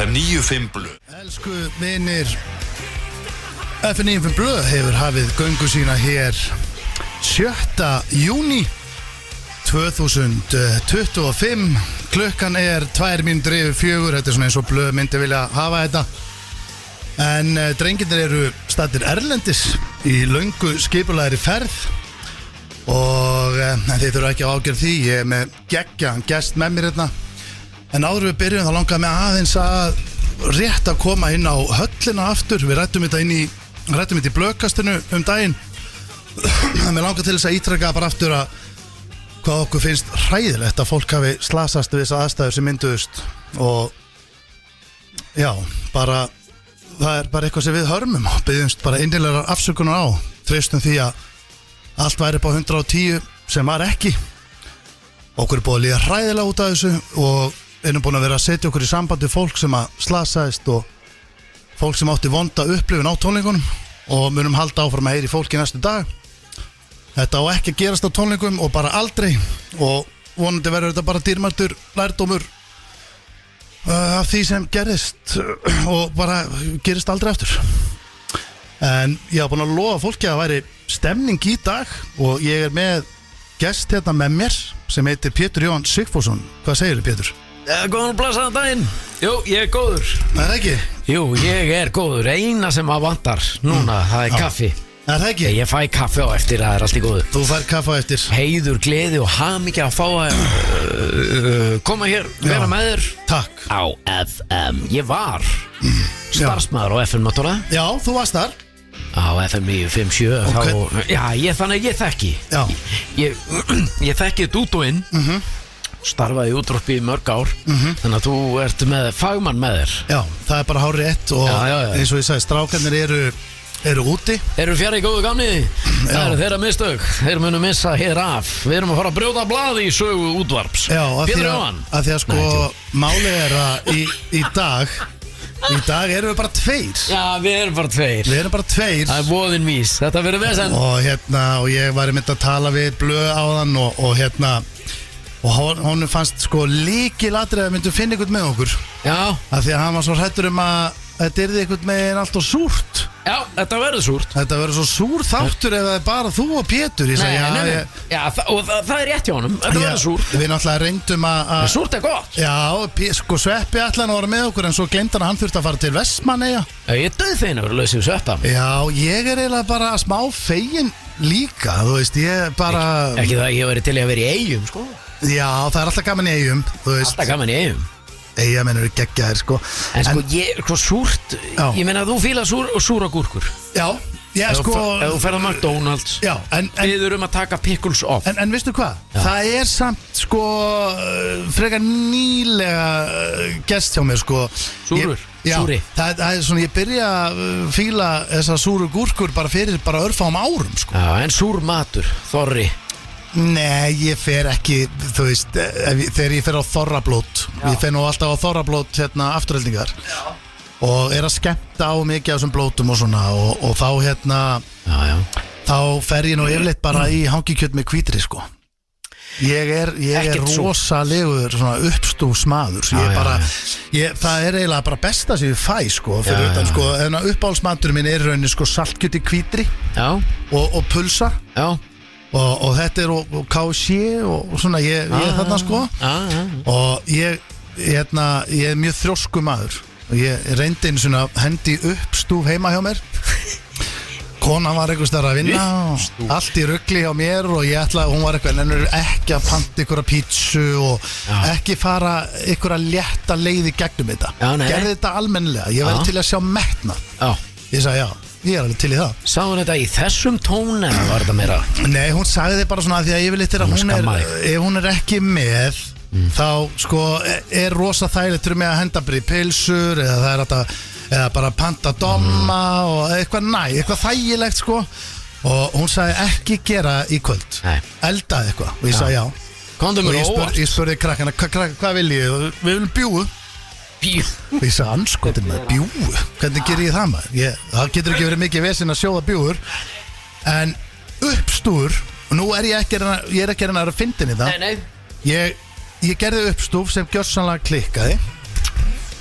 FM 95 Blu. Elsku vinir, FM 95 Blu hefur hafið göngu sína hér 7. júní 2025. Klukkan er 2 mínútur yfir 4. Þetta er svona eins og Blu myndi vilja hafa þetta. En drengirnir eru staddir erlendis í löngu skipulagðri ferð. Og þið þurfa ekki að ágjörð því. Ég er með geggjaðan gest með mér hérna. En áður við byrjum þá langaði mig aðeins að rétt að koma inn á höllina aftur. Við rættum þetta í blöðkastinu daginn. Mér langar til þess að ítreka bara aftur að hvað okkur finnst hræðilegt að fólk hafi slasast við þessar aðstæður sem mynduðust. Og já, bara það er bara eitthvað sem við hörmum og byggjumst bara innilegar afsökunar á. Treystum því að allt væri upp á 110 sem var ekki. Okkur er búið að líða hræðilega út af þessu og erum búin að vera að setja okkur í samband við fólk sem að slasaðist og fólk sem átti vonda upplifun á tónleikunum og munum halda áfram að heyri fólki næstu dag. Þetta á ekki að gerast á tónleikum og bara aldrei og vonandi verður þetta bara dýrmætur lærdómur af því sem gerist og bara gerist aldrei aftur. En ég hafa búin að lofa fólki að það væri stemning í dag og ég er með gest hérna með mér sem heitir Pétur Jóhann Sigfússon. Hvað segirðu, Pétur? Góðan blessaðan daginn. Jú, ég er góður. Er það ekki? Jú, ég er góður. Eina sem að vantar núna, það er kaffi. Er það ekki? Ég fæ kaffi á eftir, það er allt í góðu. Þú fær kaffi á eftir. Heiður, gleði og hamingja að fá að koma hér, vera með þér. Takk. Á FM. Ég var starfsmaður á FM náttúrulega. Já, þú varst þar. Á FM 957 Okay. Já, þannig að ég þekki. Já. Ég þekki þetta út og inn. Starfaði í útvarpi í mörg ár. Þannig að þú ert með fagmann með þér. Já, það er bara hárrétt og Já. eins og ég sagði, strákarnir eru úti. Eru fjari góðu gamni. Það eru þeirra mistök. Þeir munu missa hér af. Við erum að fara að brjóta blaði í sögu útvarps. Já, Pétur Jóhann. að því að sko málið er að í dag erum við bara tveir. Já, við erum bara tveir. Við erum bara tveir. Það er voðin vís. Þetta verður vesen. Og og ég var einmitt að tala við Blöð áðan og honum fannst sko lykilatriði að myndu finna ykkur með okkur. Já. Af því að hann var svo hræddur að þetta yrði ykkur meginn allt og súrt. Já, þetta verður súrt. Þetta verður svo súr þáttur ef það er bara þú og Pétur. Ég sagði, Nei. Já, það er rétt hjá honum. Þetta verður súrt. Við náttúrulega reyndum að Súrt er gott. Já, sko Sveppi ætlaði að vera með okkur en svo glemdi hann þurfti að fara til Vestmannaeyja. Ég er dauðfeginn að vera lausið Sveppa. Já, ég er eiginlega bara smá fegin líka, þú veist, ég bara Ekki það að ég væri til í að vera í Eyjum, sko. Já, það er alltaf gaman í Eyjum, þú veist. Alltaf gaman í Eyjum. Eyjamenn eru geggjaðir, sko. En sko, súrt, ég meina að þú fílar súra gúrkur. Já, sko Ef þú ferð á McDonald's. Já, Við að taka pickles off. En veistu hvað? Já. Það er samt, sko, frekar nýlega gest hjá mér, sko. Súrur? Súri? Það er svona, ég byrja að fíla þessar súru gúrkur bara fyrir örfáum árum, sko. Já, en súr matur, þorri. Nei, ég fer ekki, þú veist, þegar ég fer á þorrablót. Ég fer nú alltaf á þorrablót, afturheldingar. Já. Og er að skemmta á mikið af þessum blótum og svona og þá þá fer ég nú yfirleitt bara í hangikjöt með hvítri, sko. Ég er rosalegur svona uppstúfsmaður. Það er eiginlega bara besta sem ég fæ, sko, fyrir utan, sko, uppáhaldsmaturinn minn er rauninni, sko, saltkjöt í hvítri. Já. Og pulsa. Já. Og þetta er og KC og svona ég þarna, sko. Og ég er mjög þrjósku maður og ég reyndi einu svona hendi uppstúf heima hjá mér. Konan var einhvers staðar að vinna og allt í rugli hjá mér og hún var eitthvað ekki að panta ykkur að pítsu og ekki fara ykkur að létta leiði gegnum þetta. Gerði þetta almennilega, ég væri til að sjá metna. Ég sagði já, ég er alveg til í það. Sá hún þetta í þessum tón eða var þetta meira? Nei, hún sagði þetta bara svona því að yfirleitt er að ef hún er ekki með þá sko er rosa þægilegt með að henda bara í pilsur eða það er eða bara panta domma og eitthvað þægilegt, sko. Og hún sagði ekki gera í kvöld. Eldaði eitthvað og ég sagði já. Komdu mér óvart. Ég spurði krakkana, hvað vil ég? Við viljum bjúgu. Og ég sagði, anskotin með bjúgu, hvernig ger ég það, maður? Það getur ekki verið mikið vesinn að sjóða bjúgur. En uppstúr, og nú er ég ekki að finna í það. Ég gerði uppstúf sem gjörsanlega klikkaði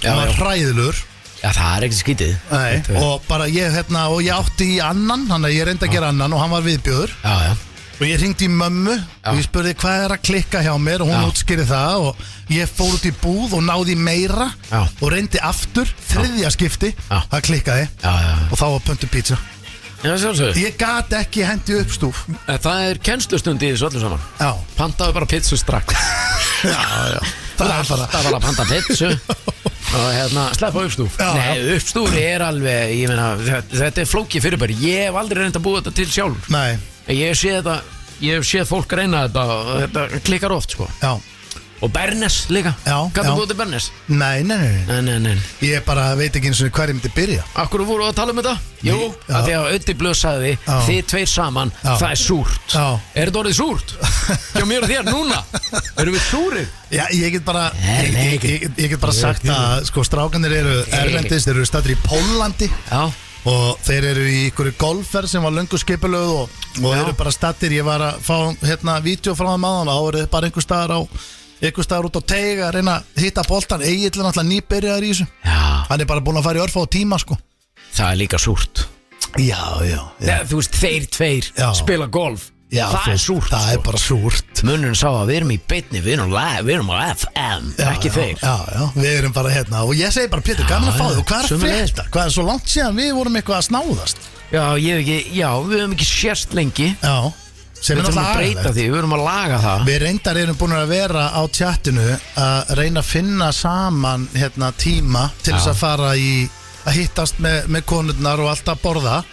Já, hann var já. hræðilegur. Já, það er ekkert skítið. Nei, og bara ég og ég átti í annan, þannig að ég reyndi að gera annan og hann var viðbjóður. Já. Og ég hringdi í mömmu og ég spurði hvað er að klikka hjá mér og hún útskýrði það og ég fór út í búð og náði meira og reyndi aftur, þriðja skipti, það klikkaði og þá var pöntu pizza. Já, sjálfsögðu. Ég gat ekki hendi uppstúf. Það er kennslustund í þessu öllu saman. Já. Pantaðu bara pizzu strax. Já. Það er bara að panta pizzu og sleppa uppstúf. Nei, uppstúri er alveg, ég meina, þetta er flókið fyrirbæri. Ég hef aldrei reynd að búa þetta til sjálfur. Nei. Ég hef séð fólk reyna þetta og þetta klikkar oft, sko. Já. Og Bernes líka. Kanntu búið til Bernes? Nei. Nei. Ég bara veit ekki eins og hvað ég myndi byrja. Akkur voru að tala um þetta? Jú, að því að Öddi Blöð sagði þið tveir saman, það er súrt. Er þetta orðið súrt? Hjá mér og þér núna? Erum við súrir? Já, ég get bara ég get bara sagt að sko strákanir eru erlendis, þeir eru staddir í Pólandi. Já. Og þeir eru í ykkur golfferð sem var löngu skipulögð og eru bara staddir. Ég var að fá vídeo frá það maður og þá eru bara einhver staðar út á teig að reyna að hitta boltan. Egill er náttúrulega nýbyrjaður í þessu. Já. Hann er bara búin að fara í örfá tíma sko. Það er líka súrt. Já. Þú veist, þeir tveir spila golf. Já, það er súrt. Það er bara súrt. Munurinn sá að við erum í beinni, við erum live, við erum á FM, ekki þeir. Já, við erum bara og ég segi bara, Pétur, gaman að fá þig og hvað er að frétta? Hvað er svo langt síðan við vorum eitthvað að snáðast? Já, við höfum ekki sérst lengi. Já, sem við þurfum að breyta því, við höfum að laga það. Við reyndar erum búin að vera á tjattinu að reyna að finna saman tíma til þess að fara að hittast með konurnar og alltaf borða.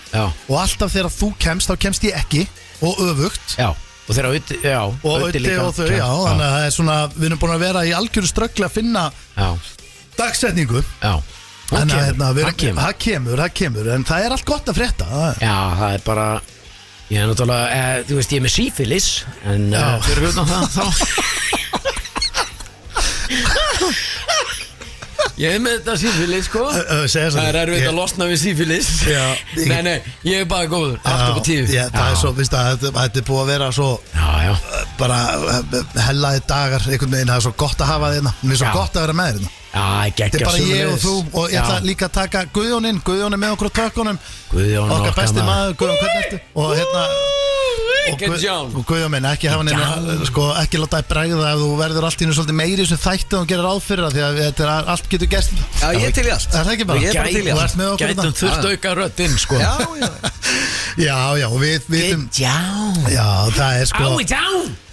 Og alltaf þegar þú kemst, þá kemst ég ekki. Og öfugt. Já, og þeirra Öddi líka. Og þau, já, þannig að það er svona, við erum búin að vera í algjöru ströggli að finna dagsetningu. Já, það kemur, en það er allt gott að frétta. Já, það er bara, ég er náttúrulega, þú veist, ég er með sífilis, en fyrir utan það, þá. Ég er með þetta sífilis, sko. Það er erfitt að losna við sífilis. Nei, ég er bara góður. Allt upp á 10. Það er svo, víst að þetta er búið að vera svo bara hellaði dagar einhvern veginn, það er svo gott að hafa þérna. Mér er svo gott að vera með þérna. Þetta er bara ég og þú og ég ætla líka að taka Guðjón er með okkur á tökkunum. Okkar besti maður, Guðjón, hvernig ertu? Og Guðjón minn, ekki hafa neina, sko, ekki láta þig bregða ef þú verður allt í nú svolítið meiri sem þætti og gerir ráð fyrir það, því að þetta er allt getur gerst. Já, ég til í allt. Er það ekki bara? Ég er bara til í allt. Gætum þurft auka rödd inn, sko. Já, við vitum. Já, það er sko.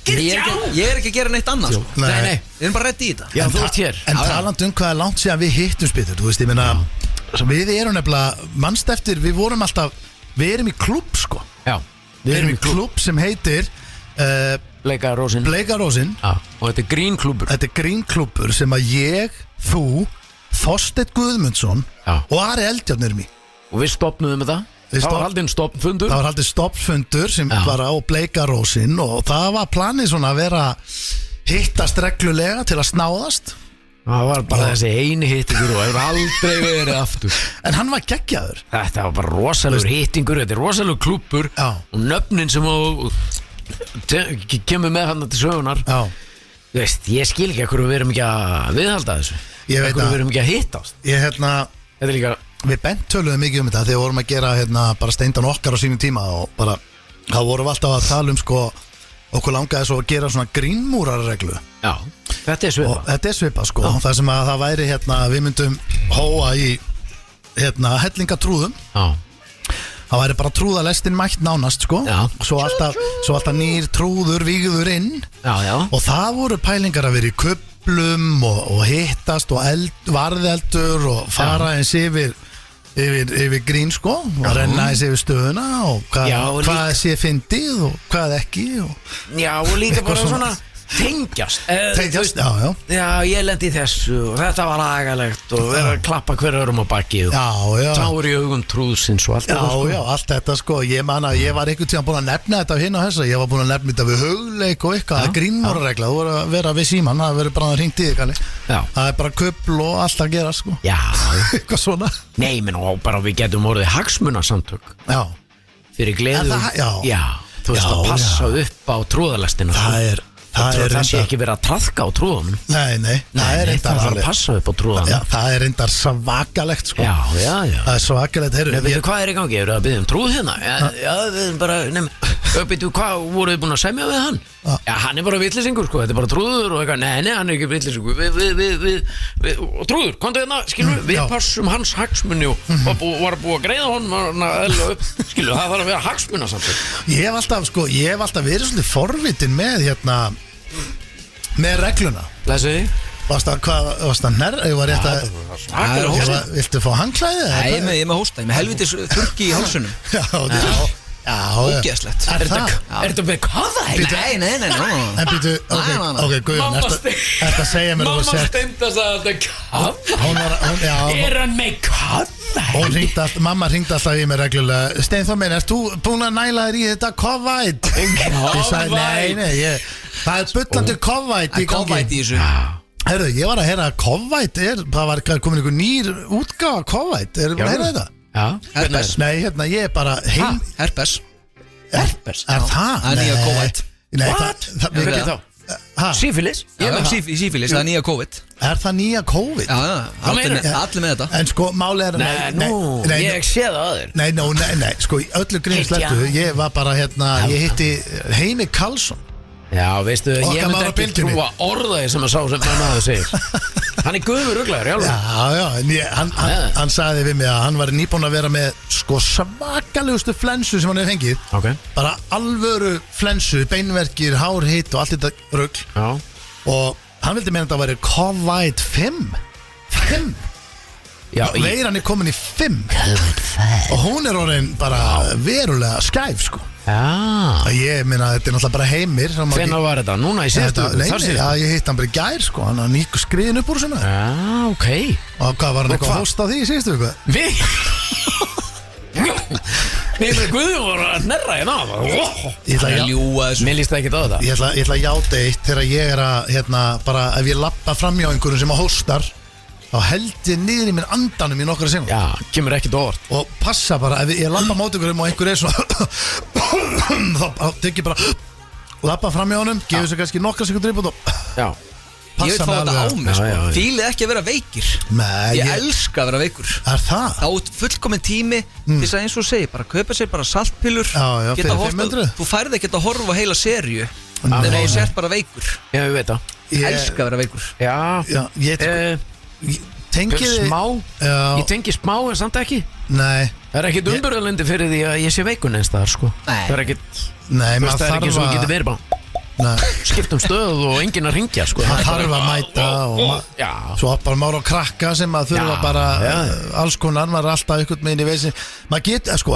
Ég er ekki að gera neitt annað, sko. Nei. Við erum bara redd í þetta. Já, þú ert hér. En talandi hvað er langt síðan við hittum spytur, þú veist, ég meina, við erum nefnilega, mannst eftir, við erum í klúbb, sko. Já. Við erum í klúbb sem heitir Bleika Rósin. Og þetta er grínklúbbur. Þetta er grínklúbbur sem að ég, þú, Þorsteinn Guðmundsson og Ari Eldjárn erum í. Og við stopnuðum þetta. Það var haldinn stoppfundur. Það var haldinn stoppfundur sem var á Bleika Rósin og það var planið svona að vera hittast reglulega til að snáðast. Það var bara þessi eini hittingur og hefur aldrei verið aftur. En hann var geggjaður. Þetta var bara rosalegur hittingur, þetta er rosalegur klúbbur og nöfnin sem kemur með hann til sögunar. Þú veist, ég skil ekki hverju við erum ekki að viðhalda þessu. Hverju við erum ekki að hittast. Þetta er líka. Við bentöluðum mikið þetta þegar við vorum að gera bara Steindan okkar á sínum tíma og bara, þá vorum við alltaf að tala um okkur langaði svo að gera svona grínmúrarreglu. Já, þetta er svipað. Þetta er svipað, sko. Það sem að það væri við myndum hóa í hellingatrúðum. Já. Það væri bara trúðalestin mætt nánast, sko. Já. Svo alltaf nýr trúður vígður inn. Já. Og það voru pælingar að vera í kuplum og hittast og varðeldur og fara eins yfir grín, sko, og renna eins yfir stöðuna og hvað sé fyndið og hvað ekki Já, og líka bara svona tengjast, já, ég lendi í þessu og þetta var agalegt og vera að klappa hver örum á baki og tár í augum trúðsins og allt þetta, sko. Já, allt þetta, sko, ég man að ég var einhvern tíðan búin að nefna þetta á hinn og þessa, ég var búin að nefna þetta við hugleik og eitthvað, grínmóraregla, þú voru að vera við síman, það verður bara að hringt í þig, Kalli. Það er bara köpl og allt að gera, sko. Já. Eitthvað svona. Nei, menn og bara við getum orðið hagsmunasamtök. Já. Fyrir gleðum. Já. Þú veist að passa upp á trúðalestina. Það sé ekki verið að traðka á trúðunum. Nei, það er reyndar það þarf að passa upp á trúðunum. Já, það er reyndar svakalegt sko. Já. Það er svakalegt. Hvað er í gangi? Eru að biðja trúð hérna? Já, við erum bara, hvað voruð þið búin að semja við hann? Já, hann er bara villisingur sko, þetta er bara trúður og eitthvað. Nei, hann er ekki villisingur. Og trúður, komdu hérna, skilur við passum hans hagsmunni og var búið að greiða honum skilur, það þarf að vera hagsmunasamtök. Ég hef alltaf verið svolítið forvitin með með regluna. Læsi þig? Varst það nærra? Ég var rétt að viltu fá handklæði? Nei, ég er með hósta, ég er með helvitis þurrki í hálsunum. Já, ógeðslegt. Er þetta með hvaða? Nei. En býtu, ok, Guðjón, þetta segja mér Mamma steindast að þetta er hann með hvaða? Mamma hringdi alltaf í mig reglulega. Steinþór minn, erst þú búin að næla þér í þetta COVID? Ég sagði, nei, það er bullandi COVID í gangi. COVID í þessu. Herru, ég var að heyra að COVID það var komin einhver nýr útgáfa COVID. Er það að heyra þetta? Já, herpes. Nei, hérna, ég er bara herpes. Er það? Það er nýja COVID. Nei, Hvað er þá? Sífilis? Sífilis, það er nýja COVID. Er það nýja COVID? Já, allir með þetta. En sko, málið er ég sé það að þér. Nei, sko, í öllu grímslettu ég var bara, ég hitti Heimi Karlsson. Já, veistu, ég myndi ekki trúa orðaði sem að sá sem hann aðeins segir. Hann er guður ruglaður, já, hann sagði við mig að hann var nýbúinn að vera með sko svakalegustu flensu sem hann hefði fengið. Bara alvöru flensu, beinverkir, hárhitt og allt þetta rugl. Já. Og hann vildi meina að það væri COVID 5. Já, veiran er komin í 5. Og hún er orðin bara verulega skæf sko. Já. Ég minna, þetta er náttúrulega bara Heimir. Hvenær var þetta? Núna í síðustu? Nei, ég hitt hann bara í gær sko. Hann var nýk skriðin upp úr svona. Já, ok. Og hvað var hann eitthvað að hósta á því í síðustu viku? Við? Nei, Guðjón var að nerra hérna. Ég ætla að ljúga þessu. Mér líst það ekki á þetta. Ég ætla að játa eitt þegar ég er að bara ef ég lappa fram hjá einhverjum sem að hóstar þá held ég niður í minn andanum í nokkra sekúndur. Já, kemur ekkert óvart. Og passa bara, ef ég lappa mót ykkur og einhver er svona þá tek ég bara lappa fram hjá honum, gefur sér kannski nokkra sekúndur upp og já. Ég veit hvað þetta á mig sko. Fílið ekki að vera veikir. Nei, ég elska að vera veikur. Er það? Þá fullkomin tími til þess að eins og segi, bara kaupa sér bara saltpillur. Já, fyrir 500. Þú færði ekki að horfa heila seríu þegar þú sért bara veikur. Já, ég veit það. Elska að vera veikur. Já, ég tengi smá. Ég tengi smá en samt ekki. Nei. Það er ekkit umburðalindi fyrir því að ég sé veikun eins þar sko. Nei. Það er ekkit. Nei, maður þarf að. Það er ekki svo að geta verið bara. Skiptum stöð og enginn að ringja sko. Það þarf að mæta og svo bara mára á krakka sem að þurfa bara alls konar, maður er alltaf ykkur með inn í veisin. Maður getur, sko,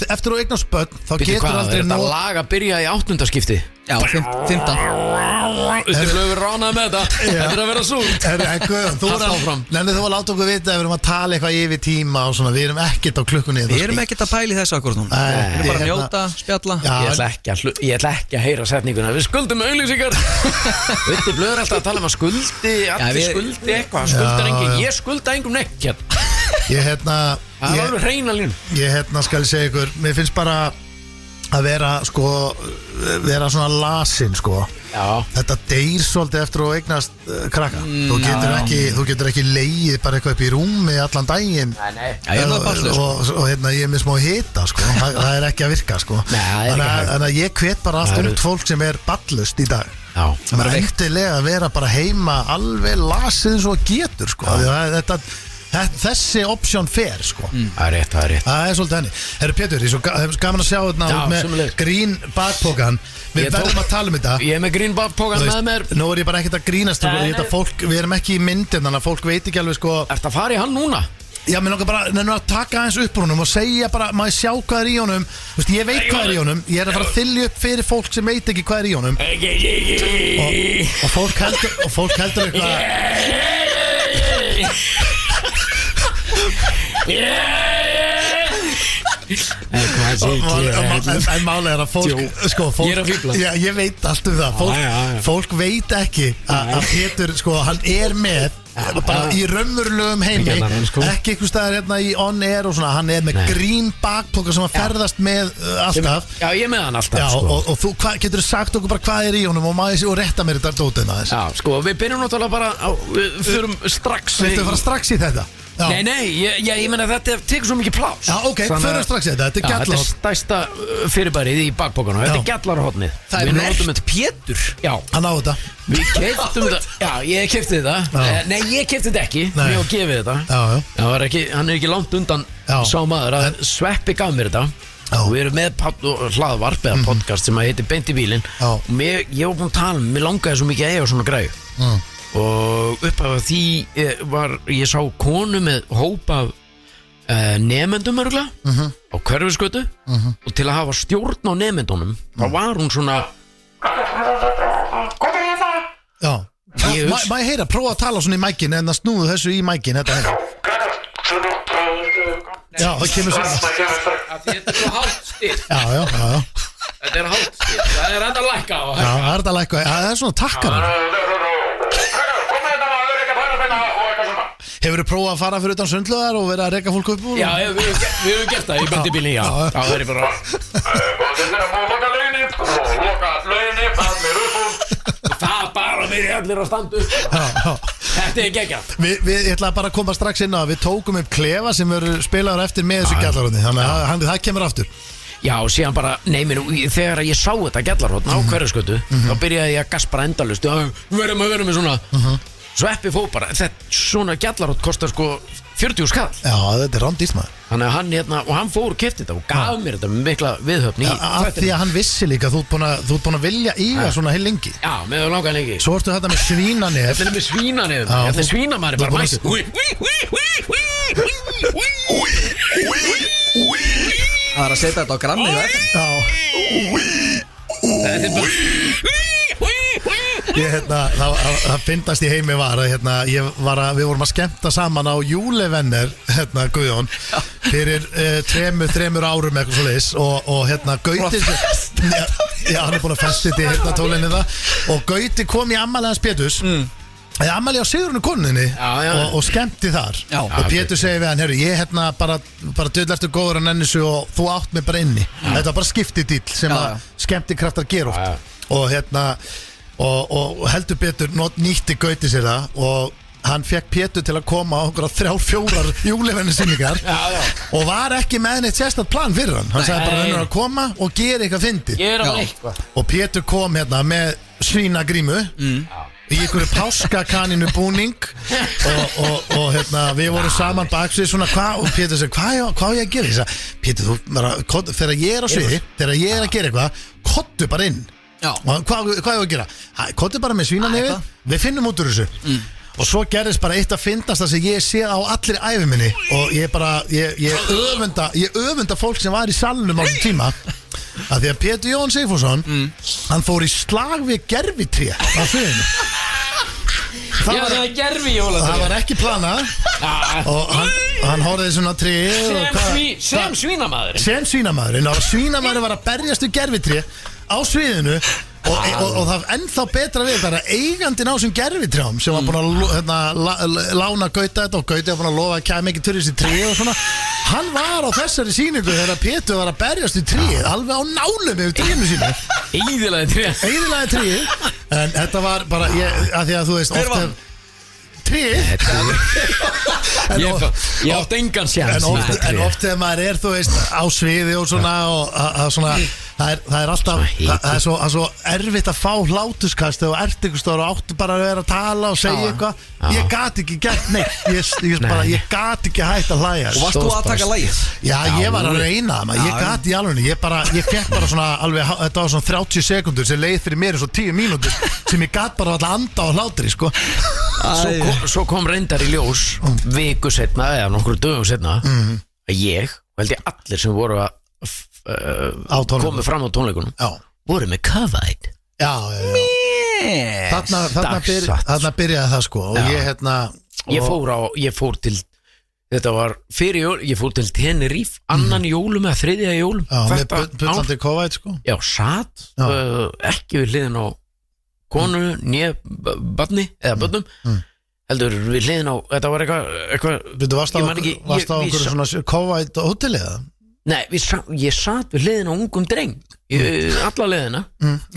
eftir að eignast börn þá getur aldrei þetta lag að byrja í 8. skipti. Já, 15. Útiflögur ránað með þetta. Þetta er að vera súrt. Þú var að láta okkur vita ef við erum að tala eitthvað yfir tíma og svona, við erum ekkert á klukkunni. Við erum ekkert að pæli þessu akkur núna. Við erum bara að njóta, spjalla. Ég ætla ekki að heyra setninguna. Við skuldum auglýsingar. Útiflögur er alltaf að tala um að skuldi. Allir skuldi eitthvað. Skuldar enginn. Ég skulda engum nekk. Það er alveg hreina línu. Ég skal segja ykkur, mér finnst bara að vera sko vera svona lasin sko. Já. Þetta deyr svolítið eftir að eignast krakka. Þú getur ekki legið bara eitthvað upp í rúmi allan daginn. Nei. Og ég er með smá hita sko. Það er ekki að virka sko. Þannig að ég hvet bara allt ungt fólk sem er ballust í dag. Það er eftirlega að vera bara heima alveg lasið eins og getur sko. Þessi option fer sko. Það er rétt. Það er svolítið henni. Herru Pétur, ég er svo gaman að sjá þetta með grín bakpokan. Við verðum að tala um þetta. Ég er með grín bakpokan með mér. Nú er ég bara ekkert að grínast við erum ekki í myndin, þannig að fólk veit ekki alveg sko. Ertu að fara í hann núna? Já, mér langar bara að taka aðeins upp úr honum og segja bara, maður sjá hvað er í honum. Þú veist, ég veit hvað er í honum. Ég er að fara að þylja upp fyrir fólk sem veit ekki hvað er í honum. Og fólk heldur eitthvað. En málega er að fólk sko, ég er að fíbla. Ég veit allt um það. Fólk veit ekki að Pétur sko, hann er með bara í raunverulegum heimi ekki einhvers staðar hérna í on air og svona, hann með grín bakpoka sem að ferðast með alltaf Já, ég með hann alltaf og þú getur sagt okkur bara hvað í honum og maður og rétta mér þetta dótið Já, sko, við byrjum náttúrulega bara við förum strax Viltu fara strax í þetta? Nei, ég meina þetta tekur svo mikið plás Já, ok, förum strax í þetta, þetta er gjallarhorn Þetta er stærsta fyrirbærið í bakbókanu Þetta er gjallarhornið Það er mert Pétur Já, hann á þetta Við keyptum þetta Já, ég keypti þetta Nei, ég keypti þetta ekki Mér var gefið þetta Það var ekki, hann er ekki langt undan sá maður að Sveppi gaf mér þetta og við erum með hlaðvarp eða podcast sem að heiti Beint í bílinn og ég var búin að tala mér langaði svo mikið að eiga svona græju og upp af því ég sá konu með hóp af nemendum örgulega á Hverfisgötu og til að hafa stjórn á nemendunum þá var hún svona Já, má ég heyra, prófa að tala svona í mækin en að snúðu þessu í mækin þetta hérna Já, það kemur svona Þetta er svo hálft stíl Já Þetta er hálft stíl, það er enda lækka á Já, það er enda lækka, það er svona takkar Hefur þið prófað að fara fyrir utan sundlöðar og vera að reka fólk upp úr? Já, við hefum gert það í Beint í bílinn, já Það er bara Það bara verið allir að standa upp Þetta er geggjað Ég ætla bara að koma strax inn á að við tókum upp klefa sem verður spilaður eftir með þessu gjallarhorni þannig að það kemur aftur Já, og síðan bara, þegar ég sá þetta gjallarhorn á Hverfisgötu þá byrjaði ég að gaspra endalaust Við verðum með svona Sveppi fór bara, svona gjallarhorn kostar sko 40 skall Já, þetta er rándýrt maður Þannig að hann og hann fór og keypti þetta og gaf mér þetta með mikla viðhöfn Af því að hann vissi líka, þú ert búin að vilja íga svona heil lengi Já, með að langa lengi Svo ertu þetta með svínanef Þetta er með svínanef Þetta er svínamæri bara mæst Það er að setja þetta á grammi Þetta er bara Það fyndast í heimi var að við vorum að skemmta saman á Júlevenner Guðjón fyrir 3 árum eitthvað svoleiðis og Gauti Já, hann er búin að festa þetta tólinni og Gauti kom í ammæli hans Péturs ammæli á Sigrúnu koninni og skemmti þar og Pétur segi við hann, herru, ég bara döðlertu góður að nennisu og þú átt mig bara inni þetta var bara skiptidíll sem að skemmtikraftar gera oft og heldur betur nýtti Gauti sér það og hann fekk Pétur til að koma á okkur 3-4 Júlevenni sýningar og var ekki með neitt sérstætt plan fyrir hann sagði bara hann að koma og gera eitthvað fyndið og Pétur kom með svínagrímu í einhverju páskakaninu búning og við vorum saman baksvið svona og Pétur segi hvað ég að gera? Ég sagði, Pétur, þegar ég er á sviði þegar ég er að gera eitthvað, kottu bara inn og hvað ég að gera? Kottu bara með svínanefi, við finnum út úr þessu og svo gerðist bara eitt að fyndast það sem ég sé á allir ævi minni og ég öfunda fólk sem var í salnum á þessum tíma að því að Pétur Jón Sigfússon hann fór í slag við gervitré á sviðinu Það var ekki planað og hann horfði svona tré sem svínamaðurinn Svínamaðurinn var að berjast við gervitré á sviðinu og það ennþá betra við þetta er eigandinn á þessum gervitrjám sem var búin að lána Gauta þetta og Gauti var búin að lofa að kæmi ekki turist í tré og svona hann var á þessari sýningu þegar Pétur var að berjast í tríð alveg á nálum yfir tríðinu sínu Eyðilaði tríð en þetta var bara að því að þú veist tríð Ég átt engan sjans en oft þegar maður er þú veist á sviði og svona og svona það er alltaf það er svo erfitt að fá hlátuskast þegar þú ert einhvers staðar og áttu bara að vera að tala og segja eitthvað ég gat ekki gert neitt ég gat ekki hægt að hlæja Og varst þú að taka lagið? Já, ég var að reyna ég gat í alveg ég fekk bara svona alveg þetta var svona 30 sekundur sem leið fyrir mér svo 10 mínútur sem ég gat bara alltaf anda á hlátri sko Svo kom reyndar í ljós viku setna eða nokkru dögum setna að ég og held ég allir sem voru að komið fram á tónleikunum voru með Kavite Þarna byrjaði það sko og ég fór til þetta var fyrir jól ég fór til Tenerife annan jólum eða þriðja jólum með bullandi Kavite sko satt ekki við hliðin á konu nýja barni eða börnum heldur við hliðin á, þetta var eitthvað Þú varst á einhverju svona COVID hóteli eða? Nei, ég satt við hliðin á ungum dreng alla leiðina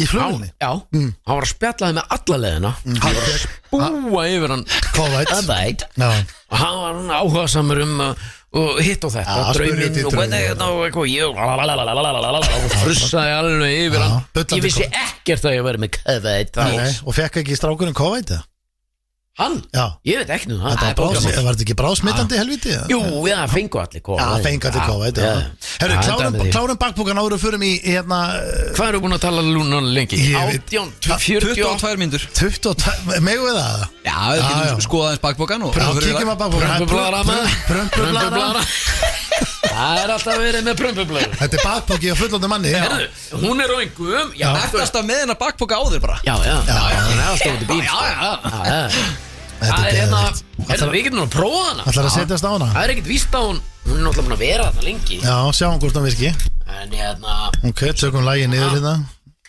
Í flugulni? Já, hann var að spjallaði með alla leiðina hann var að spúa yfir hann COVID og hann var áhugasamur og hitt og þetta og drauminn og hvernig og ég frussaði alveg yfir hann ég vissi ekkert að ég verið með COVID og fekk ekki strákurinn COVID eða? Hann? Já. Ég veit ekki nú Var þetta ekki bráðsmittandi helviti? Jú, það fengu allir COVID Já, fengu allir COVID Herru, klárum bakbókan áður og förum í hérna Hvað eru búin að tala lúna lengi? 22 mínútur 22, megu við það? Já, við getum skoðað eins bakbókan Kíkjum að bakbókan Prömpublara Það alltaf verið með prömpublara Þetta bakbóki á fullandi manni Hún á einhverjum Eftirst af með hennar bakbóka áður bara Já, hún alltaf út í bíl Það hérna við getum nú að prófa hana Það að setjast á hana Það ekkert víst að hún er náttúrulega búin að vera þarna lengi Já, sjáum hvort hann virki En hérna Ok, tökum lagið niður hérna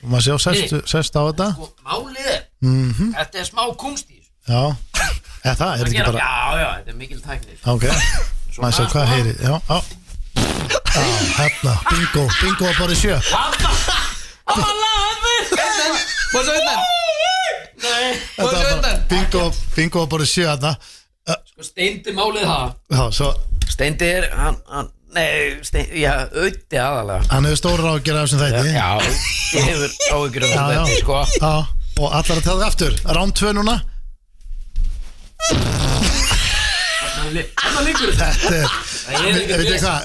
og maður sjá sest á þetta Málið þetta er smá kunst í Já, það er ekki bara Já, þetta er mikil tækni Ok, maður sjá hvað heyri Já, hérna, bingo á borði 7 Hvað svo hérna? Bingo á borði 7 hérna Sko Steindi málið það Steindi er auðviti aðalega Hann hefur stóra áhyggjur af þessum þætti Já, ég hefur áhyggjur af þessum þætti sko Og allar að tala aftur Round 2 núna Þetta líkur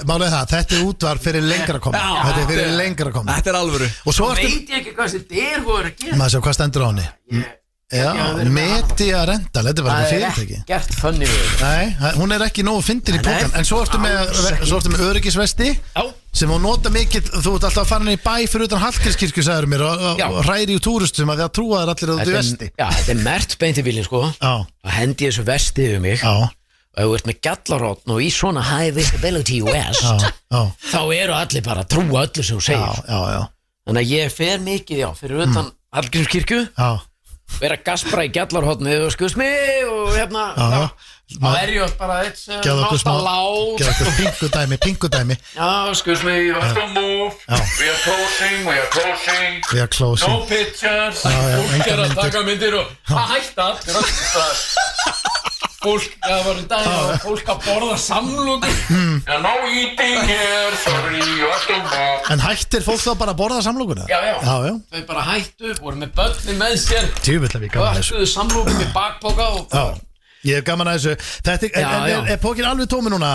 Málið það, þetta er útvarp fyrir lengra koma Þetta er fyrir lengra koma Þetta er alvöru Og svo veit ég ekki hvað þetta er hvað er að gera Maður sjá hvað stendur á henni Já, Media Rental, þetta er bara eitthvað fyrirtæki Það er ekkert funny við Nei, hún er ekki nógu fyndin í pókan En svo ertu með öryggisvesti sem hún nota mikið, þú ert alltaf að fara henni í bæ fyrir utan Hallgrímskirkju, sagður mér og hræri í túristum að það trúa þær allir að þú vesti Já, þetta er mert beint í bílinn sko og hendi þessu vesti yfir mig og ef þú ert með gjallarhorn og í svona high visibility west þá eru allir bara að trúa öllu sem þú segir Þannig að ég fer mikið, fyrir utan Hallgrímskirkju vera gaspra í gjallarhornið og skuðs mig og hérna og ég bara eitt sem nátt að lát Gjöð okkur pingudæmi Já, skuðs mig, you have to move We are closing No pictures Fólk að taka myndir og það hætta Fólk, það var dag og fólk að borða samlokur No eating here, sorry, you have to move En hættir fólk þá bara að borða samlokuna? Já Þau bara hættu, voru með börnin með sér Tjúvill að við gaman þessu Hættuðu samlokur með bakpoka og Ég hef gaman að þessu Er pókin alveg tómi núna?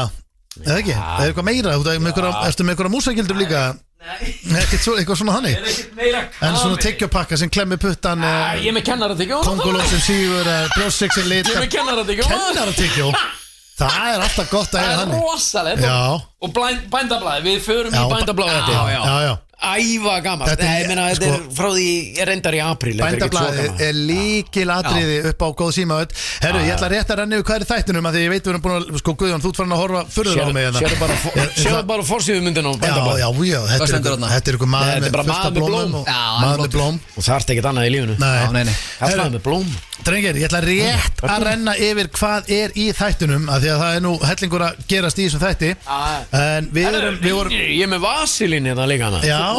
Eða ekki? Er eitthvað meira? Erstu með einhverja músakildur líka? Eitthvað svona þannig? En svona tyggjopakka sem klemmi puttan Ég er með kennaratygjó Kongoló sem sígur Brjóstsik sem lit Ég er með kennaratygjó Kennaratygjó Það er alltaf gott að eiga þannig Það er rosalegt Og bændablaði, við förum í bændablaði þetta Já Æva gaman Ég meina þetta er frá því ég reyndar í apríl Bændablaði er líkilatriði upp á góð símaöld Herru, ég ætla rétt að renna yfir hvað er þættinum að því ég veit við erum búin að, sko Guðjón, þú ert farin að horfa furður á mig Sérðu bara forsíðumyndin á Bændablaði Já, þetta er ykkur maður með fullt af blómum Maður með blóm Og það ert ekkert annað í lífunu Kallaði með blóm Drengir, ég ætla rétt að renna yfir hvað er í þættinum af því að það er nú hellingur að gerast í þessum þætti En við vorum Ég er með vasilín hérna líka hana Já,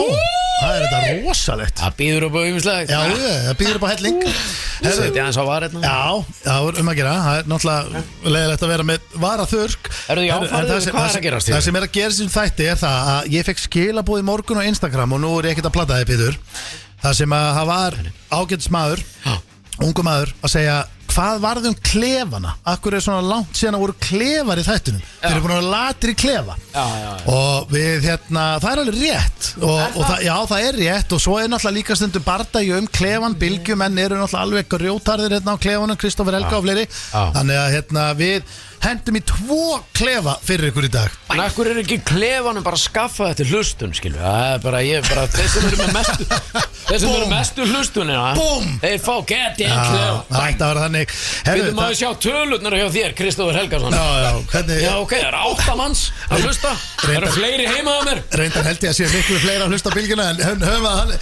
það er þetta rosalegt Það býður upp á ymmislegt Já, það býður upp á helling Þetta er aðeins á var hérna Já, það er að gera Það er náttúrulega leiðilegt að vera með varaþurrk Hvað er að gerast Það sem er að gerast í þessum þætti er það að ég fekk skilaboð í morgun á Instagram og nú er ég ekkert að plata þig, Pétur Það sem að það var ágætis maður ungu maður að segja hvað varðum klefana akkur er svona langt síðan að voru klefar í þættunum þeir eru búin að vera latir í klefa og við það er alveg rétt og það er rétt og svo er náttúrulega líka stundum bardagi klefan, bylgjumenn eru náttúrulega alveg grjótarðir á klefanum, Kristoffer Helga og fleiri þannig að við hendum í 2 klefa fyrir ykkur í dag. En akkur ekki klefanum bara að skaffa þetta hlustun, skilur. Það bara, þeir sem eru með mestu hlustunina, þeir fá geti en klefa. Það ætti að vera þannig. Við maður sjá tölurnar hjá þér, Kristófer Helgason. Já, ok, það 8 manns að hlusta. Það eru fleiri heima að mér. Reyndar held ég að sé miklu fleira að hlusta á bylgjuna en höfum að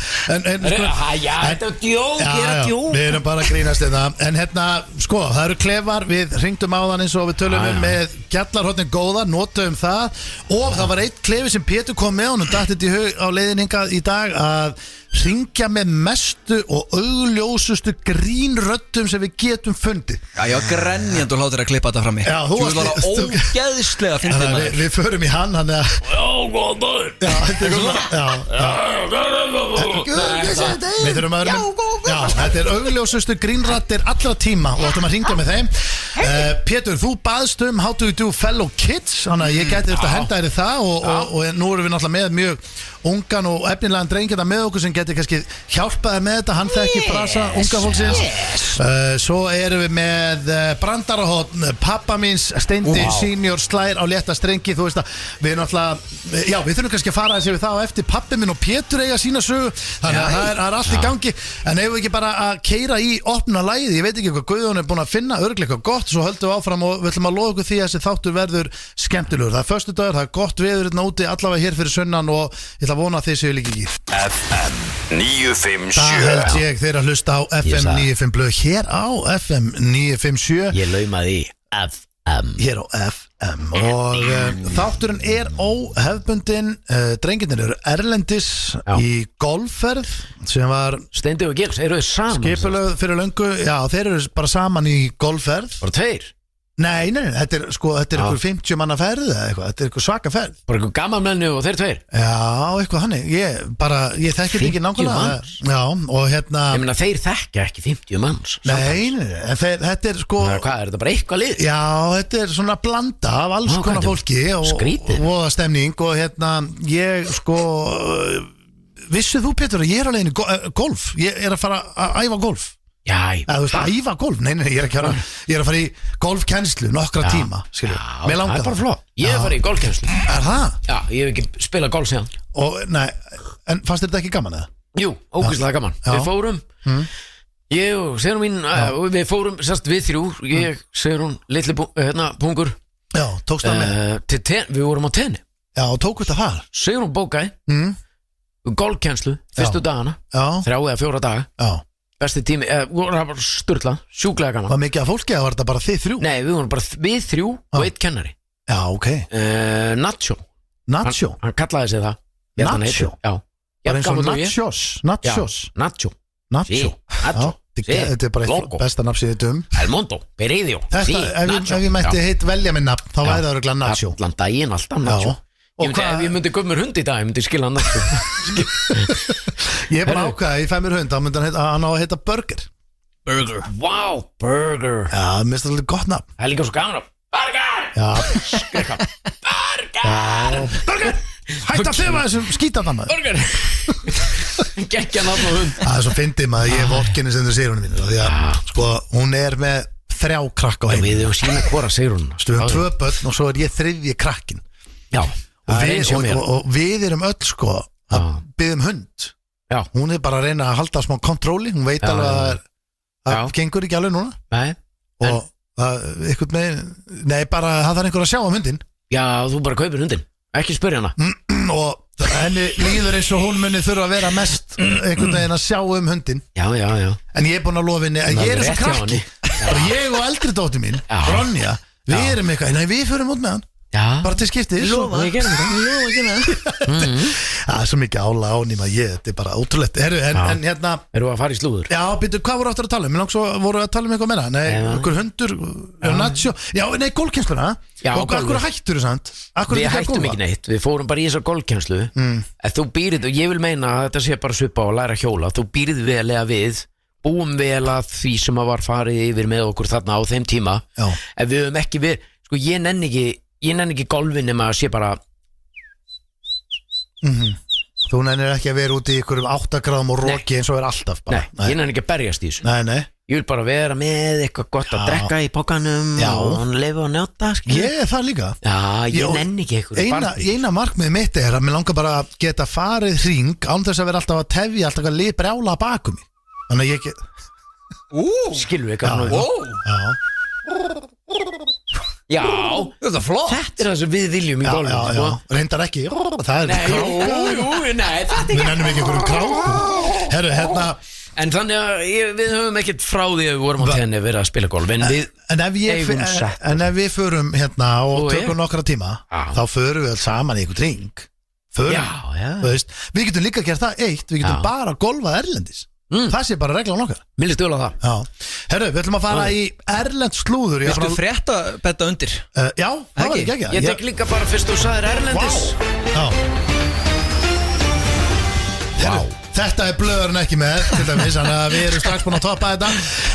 Já, þetta er djók, Við erum bara að grínast þetta. En hérna, sko, það eru klefar. Við hringdum á þann eins og við tölum með gjallarhornin góða, notum það. Og það var eitt klefi sem Pétur kom með honum datt þetta í hug á leiðninga í dag að hringja með mestu og augljósustu grínröddum sem við getum fundið. Já, grenjandi og hlátur að klippa þetta frammi. Já, þú var ógeðslega að finna þetta. Við förum í hann að góð maður. Já, þetta er svona Við þurfum að vera þetta er augljósustu grínraddir allra tíma og áttum að hringja með þeim. Pétur, þú baðst How do you do fellow kids, þannig að ég gæti þetta að henda þér í það og nú erum við náttúrulega með mjög ungan og efnilegan dreng hérna með okkur sem getur kannski hjálpað þér með þetta, hann þekki frasa unga fólksins. Svo erum við með brandarahotn, pappa míns Steindi senior slær á létta strengi, þú veist að við náttúrulega, já við þurfum kannski að fara þessi við það á eftir, pappi minn og Pétur eiga sína sögu, þannig að það er allt í gangi, en eigum við ekki bara að keyra í opna lagið, ég veit ekki hvað Guðjón er búin að finna, örugglega eitthvað gott, svo höldum við áfram og við ætlum að lofa ykkur því að þessi þáttur verður skemmtilegur. Það er föstudagur, það er gott veður hérna úti allavega hér fyrir sunnan og ég ætla að vona að þið séu líka í FM 957. Það held ég þeir að hlusta á FM 95 blöð hér á FM 957. Ég laumaði í FM hér á FM og þátturinn er óhefbundin. Drengirnir eru erlendis í golfferð sem var Steindi og Gils, eru þið saman? Skipulögð fyrir löngu, já þeir eru bara saman í golfferð. Bara 2? Nei, þetta er einhver 50 manna ferð eða eitthvað, þetta er einhver svaka ferð. Bara einhver gamalmenni og þeir 2? Já, eitthvað þannig, ég þekki þetta ekki nákvæmlega. Já, og hérna Ég meina þeir þekkja ekki 50 manns. Nei, en þetta er sko Hvað, er þetta bara eitthvað lið? Já, þetta er svona blanda af alls konar fólki og stemning og hérna, ég sko vissið þú Pétur að ég er að leiðin golf, ég er að fara að æfa golf. Já, þú veist, að æfa golf, nei, ég er ekki að fara í golfkennslu nokkra tíma, skilju. Já, það er bara flott. Ég er að fara í golfkennslu. Er það? Já, ég hef ekki spilað golf síðan. Og, nei, en fannst þetta ekki gaman eða? Jú, ógeðslega gaman. Við fórum, ég og Sigrún mín, við fórum, sérst við 3, ég, Sigrún, litli pungur. Já, tókst það með? Við vorum á tenni. Já, og tók þetta þar? Sigrún bókaði, golfkennslu, fyrstu dagana, 3 eða 4 daga. Já. Besti tími, voru það bara sturla, sjúklega gaman. Var mikið af fólki eða var þetta bara þið 3? Nei, við vorum bara við 3 og 1 kennari. Já, ok. Nacho. Hann kallaði sig það. Nacho? Já. Bara eins og nachos. Nacho. Þetta er bara eitt besta nafn sem þið El Mundo, Peridio. Ef ég mætti velja minn nafn, þá væri það örugglega Nacho. Allan daginn, alltaf Nacho. Ef ég myndi köpa mér hund í dag, ég myndi skila hann Nacho. Ég er bara ákvæða, ég fæ mér hund, þá myndi hann á að heita Burger. Wow, Burger. Já, það minnst það alveg gott nafn. Það er líka svo gaman. Burger. Já. Burger. Hætt að þefa þessum skítan maður. Burger. Gekkja nafn á hund. Það er svo fyndið maður, ég er vorkinni sem þú segir hún mínu. Því að, sko, hún er með 3 krakka á heim. Við hefum sína hvora segir hún. Við höfum 2 börn og svo er ég 3. krakkin. Já. Og við erum öll sko að biðja hund. Já. Hún er bara að reyna að halda smá kontróli. Hún veit alveg að það gengur ekki alveg núna. Nei. Og eitthvað með, nei bara það þarf einhver að sjá hundin. Já, þú bara kaupir hundin, ekki spyrja hana. Og henni líður eins og hún muni þurfa að vera mest einhvern veginn að sjá hundin. Já. En ég er búin að lofa henni að ég er eins og krakki. Ég og eldri dóttir mín, Ronja, við erum eitthvað, nei við förum út með hann. Já. Bara til skiptis. Ég gerði það. Það er svo mikið ála ánýma þetta er bara ótrúlegt. En hérna erum við að fara í slúður? Já, býttu, hvað voru áttur að tala um? Mér langt svo voru að tala um eitthvað meira. Nei, okkur hundur, Nacho. Já, nei, golfkennsluna. Og akkur hættur þú sant? Við hættum ekki neitt, við fórum bara í þessa golfkennslu. Þú býrð, og ég vil meina að þetta sé bara svipa og læra hjóla. Þú býrð vel eða við, búum vel að því sem að var farið yfir með okkur þarna á þeim tíma. Ef við höfum ekki við, sko ég nenni ekki golfin nema að sé bara Þú nennir ekki að vera út í ykkurum 8 gráðum og roki eins og er alltaf bara. Nei, ég nenni ekki að berjast í þessu. Nei Ég vil bara vera með eitthvað gott að drekka í pókanum og hann lifa og njóta Ég er það líka ég nenni ekki eitthvað Eina markmið mitt er að mér langar bara að geta farið hring án þess að vera alltaf að tefja alltaf að brjála bakum mig Þannig að ég get Skilur við eitthvað Já, þetta er flott þetta er það sem við viljum í golfinu Reyndar ekki Það er Nei, þetta Við nennum ekki einhverjum krákum Herru, hérna En þannig að við höfum ekkert frá því að við vorum á tenni verið að spila golf En við eigum sett En ef við förum hérna og tökum nokkra tíma Þá förum við alls saman í einhver drink Við getum líka gert það eitt Við getum bara golfað erlendis Það sé bara reglan okkar Mér líst vel á það Herru, við ætlum að fara í erlend slúður Viltu frétta betta undir? Já, það var ekki Ég tek líka bara fyrst þú sagðir erlendis Herru, þetta er blöðurinn ekki með til dæmis, þannig að við erum strax búin að toppa þetta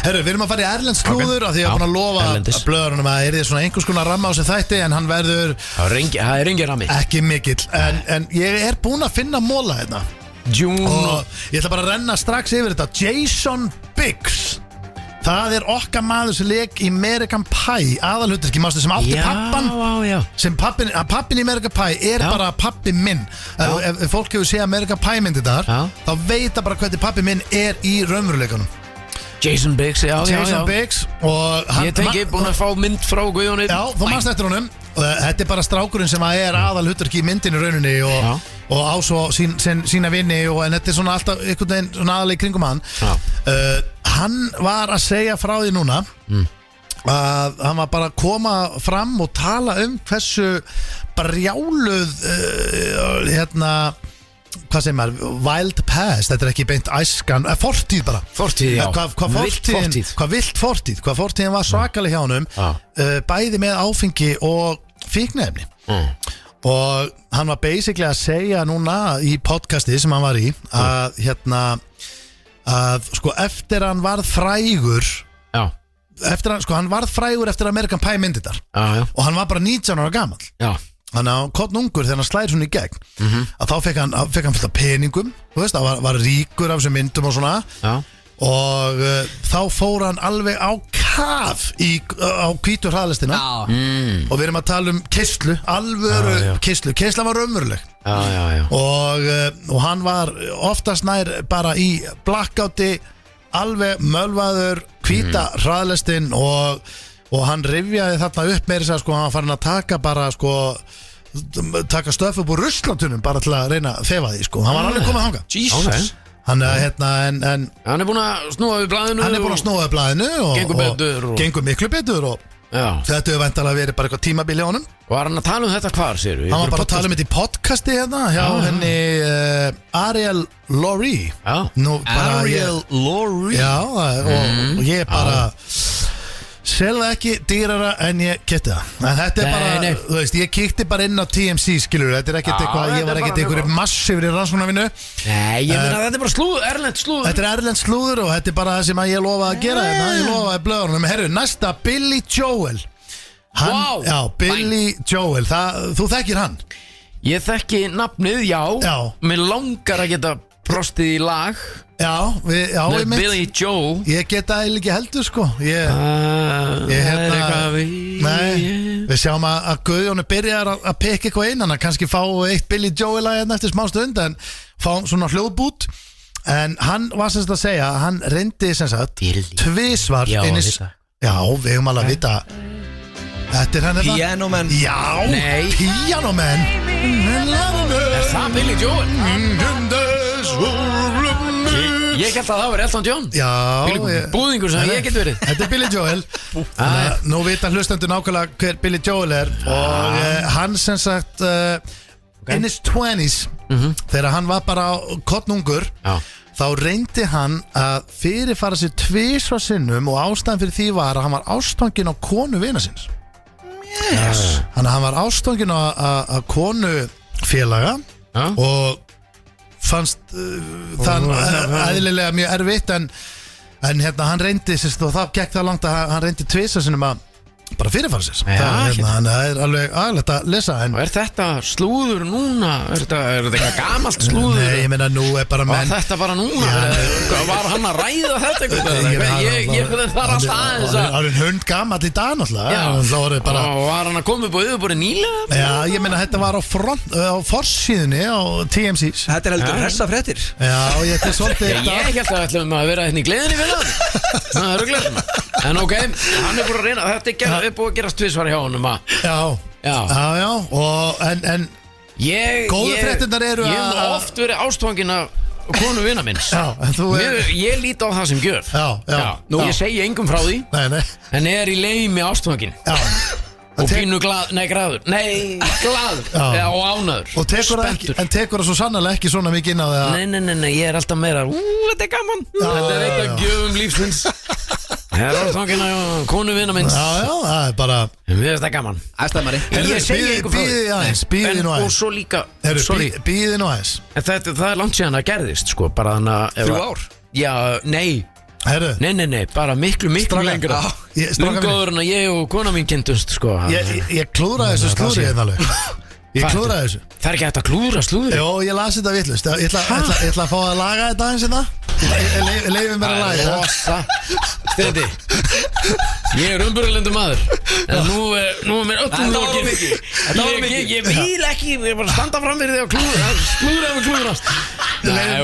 Herru, við erum að fara í erlend slúður af því að ég er búin að lofa blöðurinnum að er svona einhvers konar ramma á þessu þætti en hann verður Það er engin rammi ekki mikill en ég er búin að finna móla hérna og ég ætla bara að renna strax yfir þetta Jason Biggs Það er okkar maður sem leik í American Pie aðalhutverki mástu sem átti pappan sem pappin í American Pie er bara pappi minn ef fólk hefur séð American Pie myndir þar þá veit það bara hvernig pappi minn er í raunveruleikunum Jason Biggs, Jason Biggs og Ég tengi búin að fá mynd frá Guðjóni Já, þú manst eftir honum og þetta er bara strákurinn sem er aðalhutverki í myndinu rauninni og á svo sína vini en þetta er svona alltaf einhvern veginn svona aðalega í kringum hann Hann var að segja frá því núna að hann var bara að koma fram og tala hversu brjáluð hvað segir maður, wild past þetta er ekki beint æskan, fortíð bara Fortíð, já, hvað fortíðin var svakaleg hjá honum bæði með áfengi og fíkniefni og hann var basically að segja núna í podcasti sem hann var í að sko eftir hann varð frægur hann varð frægur eftir American Pie myndirnar og hann var bara 19 ára gamall þannig að kottn ungur þegar hann slæði svona í gegn að þá fekk hann fullt af peningum þú veist, það var ríkur af þessum myndum og svona og þá fór hann alveg á kaf á hvítu hraðlistina og við erum að tala um keislu, alvöru keisla var raunveruleg og hann var oftast nær bara í blackouti alveg mölvaður hvíta hraðlistin og hann rifjaði þarna upp með þess að hann var farin að taka bara taka stöf upp úr ruslatunum bara til að reyna að þefa því hann var alveg komið að hanga Jesus Hann er búin að snúa við blaðinu og gengur miklu betur og þetta hefur væntanlega verið bara eitthvað tímabili á honum Var hann að tala um þetta hvar, sér? Hann var bara að tala um þetta í podcasti hérna hjá henni Ariel Laurie Ariel Laurie Já, og ég bara selða ekki dýrara en ég keypti það en þetta er bara, þú veist, ég kíkti bara inn á TMC, skilur, þetta er ekkert eitthvað ég var ekkert einhverju massífur í rannsóknarvinnu Nei, ég meina þetta er bara slúður, erlend slúður Þetta er erlend slúður og þetta er bara það sem ég lofaði að gera ég lofaði blöðunum, herru, næsta Billy Joel Já, Billy Joel, þú þekkir hann Ég þekki nafnið, já Mér langar að geta prostið í lag með Billy Joe Ég geta eiginlega ekki heldur sko Við sjáum að Guðjónu byrjar að peka eitthvað inn hann kannski fá eitt Billy Joe lag eftir smá stund en fá svona hljóðbút en hann var semst að segja hann reyndi semst tvisvar Já, við höfum alveg að vita Þetta er hann Piano Man Já, Piano Man Er það Billy Joe? Ég held að það var Elton John Búðingur sem ég get verið Þetta er Billy Joel Nú vita hlustendur nákvæmlega hver Billy Joel er og hann sem sagt in his 20s þegar hann var bara kottnungur þá reyndi hann að fyrirfara sér tvisvar sinnum og ástæðan fyrir því var að hann var ástfanginn á konu vina sinns Þannig að hann var ástfanginn á konu félaga og fannst það eðlilega mjög erfitt en hérna hann reyndi og það gekk það langt að hann reyndi tvisvar sinnum að bara fyrirfarsins. Já, Þannig að það er alveg aðlægt að lesa. Og er þetta slúður núna? Er þetta eitthvað gamalt slúður? Nei, ég meina nú er bara menn. Var þetta bara núna? Var hann að ræða þetta eitthvað? Ég þarf alltaf aðeins að... Það er hund gamall í dag náttúrulega. Og var hann að koma upp á yfirbúri nýlega? Já, ég meina þetta var á forsíðunni á TMC's. Þetta er heldur hressa fréttir. Já, ég er svolítið... Ég held að ætlum að vera hérna í gleðinni við það er rugglega. En ok, hann er búin að reyna. Þetta er búin að gera tvisvar hjá honum. Já, og en góðu fréttirnar eru að... Ég hef oft verið ástfangin af konu vina minns. Ég líti á það sem gjöf. Nú, ég segi engum frá því. Nei. En er í leimi ástfangin. Og pínu glaður. Nei, glaður. Og ánaður. En tekur það svo sannarlega ekki svona mikið inn á það? Nei, ég er alltaf meira þetta er gaman. Þetta er eitt af gjöfum lífsins. Það er ástfangin af konu vina minns. Já, það er bara... Við veist það gaman. Æstæðmari. Ég segi engum frá því. Bíðið nú aðeins. Og svo líka... Bíðið nú aðeins. Það er langt síðan að gerðist, sko. Bara þannig að... 3 ár? Já, nei. Herru? Nei, bara miklu lengra. Lungaður en að ég og kona mín kynntumst, sko. Ég klúðraði þessu slúðri hérna alveg. Ég klúðraði þessu. Það er ekki hægt að klúðra slúðri. Jó, ég lasi þetta vitlaust. Ég ætla að fá að laga þetta aðeins hérna. Leifum mér að laga þetta. Rosa. Steindi. Ég er umburðalendur maður. En nú er mér öllum lokið. Þetta var mikið. Ég vil ekki, ég er bara að standa fram fyrir þig og klúðra ef við klúðrast.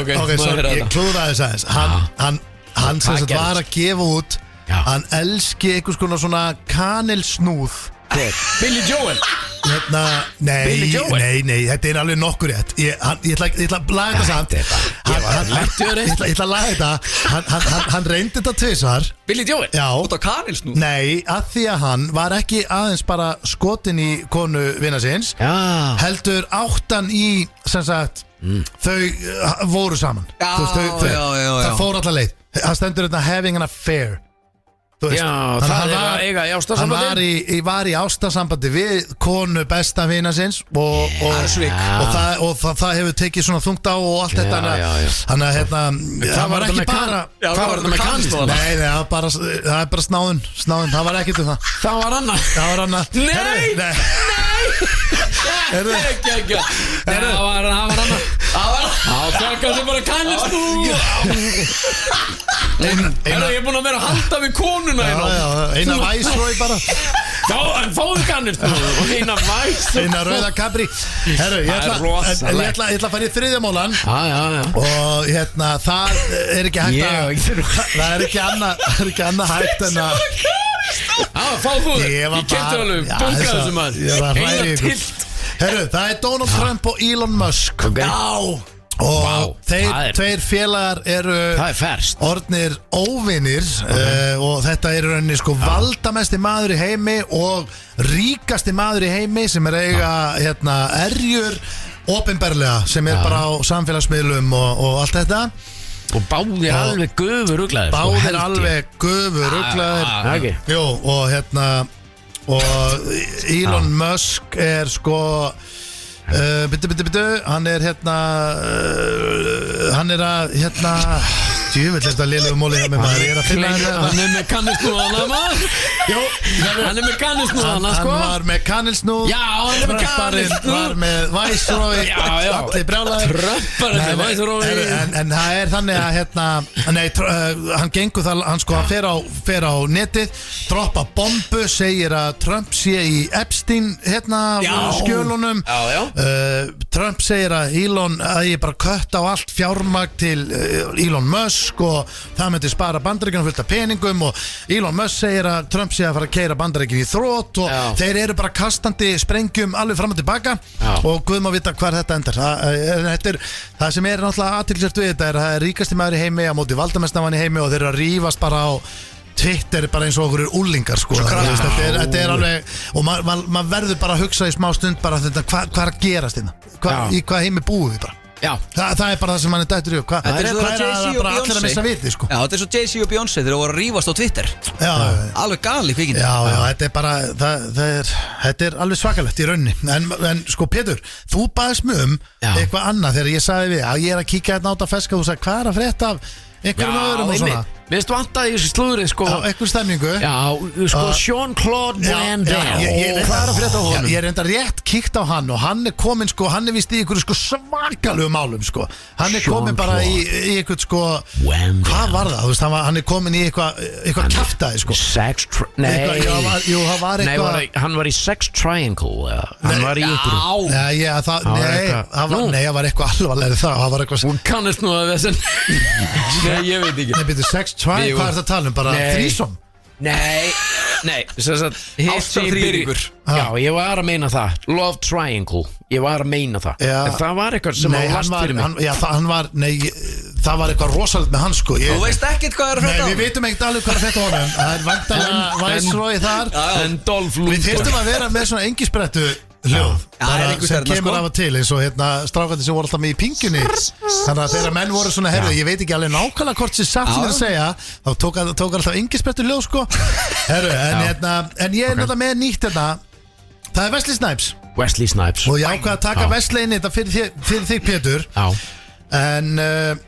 Ok, svo ég klúðraði þess aðeins. Hann sem sagt var að gefa út. Hann elski einhvers konar svona kanilsnúð. Billy Joel. Nei, þetta er alveg nokkur rétt. Ég ætla að laga þetta samt. Ég ætla að laga þetta. Hann reyndi þetta tvisvar. Billy Joel? Já. Út á kanilsnúð? Nei, að því að hann var ekki aðeins bara skotin í konu vina sinns. Heldur áttan í, sem sagt, þau voru saman. Það fór alla leið. Það stendur þetta having an affair. Já, það er að eiga í ástarsambandi. Hann var í ástarsambandi við konu besta vina sinns og það hefur tekið svona þungt á og allt þetta. Þannig að það var ekki bara... Hvað var þetta með kanilsnúð? Nei, það er bara snáðun. Það var ekkert um það. Það var annað. Nei. Ekki. Það var annað. Það kannski bara kanilsnúð. Ég er búin að vera að halda við konuna. Eina væsrói bara. En fáðu kanilsnúð. Eina væsrói. Eina rauða kapri. Herru, ég ætla að fara í þriðja mólan. Og það er ekki hægt að... Það er ekki annað hægt en að... Fáðu þú. Ég kemti alveg. Bunga þessu maður. Eina tilt. Herru, það er Donald Trump og Elon Musk. Já. Og þeir tveir félagar eru orðnir óvinir og þetta er rauninni sko valdamesti maður í heimi og ríkasti maður í heimi sem er eiga erjur opinberlega sem er bara á samfélagsmiðlum og allt þetta. Og báðir alveg gufuruglaðir. Báðir alveg gufuruglaðir. Jú, og Elon Musk er sko hann er að djúvill þetta lélegu móli hjá mig maður. Ég er að finna hann er með kanilsnúðana maður. Hann er með kanilsnúðana sko. Hann var með kanilsnúð. Já, hann er með kanilsnúð. Var með væsrói. Allir brjálæðir. Trömparinn með væsrói. En það er þannig að hann gengur það, hann sko fer á netið, droppa bombu, segir að Trump sé í Epstein skjölunum. Trump segir að Elon að ég bara kötta á allt fjármagn til Elon Musk og það myndi spara Bandaríkjunum fullt af peningum og Elon Musk segir að Trump sé að fara að keyra Bandaríkjun í þrot og þeir eru bara kastandi sprengjum alveg fram og tilbaka og guð má vita hvar þetta endar. Það sem er náttúrulega athyglisvert við þetta er að það er ríkasti maður í heimi á móti valdamestnamann í heimi og þeir eru að rífast bara á Twitter bara eins og okkur úlingar sko. Þetta er alveg og maður verður bara að hugsa í smá stund bara þetta hvað er að gerast hérna í hvað heimi búum við bara. Það er bara það sem mann er dættur í hvað er það bara allir að missa viti sko. Já, þetta er svo Jay-Z og Beyoncé þeir voru að rífast á Twitter. Alveg gali kvikindi. Já, þetta er bara þetta er alveg svakalegt í rauninni en sko Pétur, þú baðist mig eitthvað annað þegar ég sagði við að ég er að kíkja hérna át að feska og þú sagði hvað er að frétta af einhverjum öðrum og svona. Mér finnst vantaði í þessu slúðrið sko. Já, eitthvað stemningu. Já, sko Jean-Claude Van Damme. Hvað að frétta á honum? Ég enda rétt kíkt á hann og hann komin sko, hann vist í ykkur sko svakalegu málum sko. Hann komin bara í ykkur sko, hvað var það? Þú veist, hann komin í eitthvað kjaftaði sko. Nei, jú, það var eitthvað. Nei, hann var í sex triangle. Hann var í ykkur. Nei, það var eitthvað alvarlegri það. Það var eitthvað. Hún kannast nú að þessan. Nei, ég veit ekki. Nei, byrju, sex triangle, hvað er það að tala um? Bara þrísom? Nei, ástafþrýringur. Já, ég var að meina það. Love triangle, ég var að meina það. En það var eitthvað sem var last fyrir mig. Já, það var eitthvað rosalega með hann sko. Þú veist ekkert hvað er að frétta á honum. Nei, við veitum ekkert alveg hvað er að frétta á honum. Það er vantanlega Viceroy þar. En Dolph Lundgren. Við þyrstum að vera með svona engisprettu hljóð sem kemur af og til eins og strákandi sem voru alltaf með í pingjunni. Þannig að þegar menn voru svona herru, ég veit ekki alveg nákvæmlega hvort sem satt sem þeir að segja, þá tók alltaf engisprettu hljóð sko. Herru, en ég er náttúrulega með nýtt það er Wesley Snipes og ég ákvað að taka Wesley inn þetta fyrir þig Pétur. En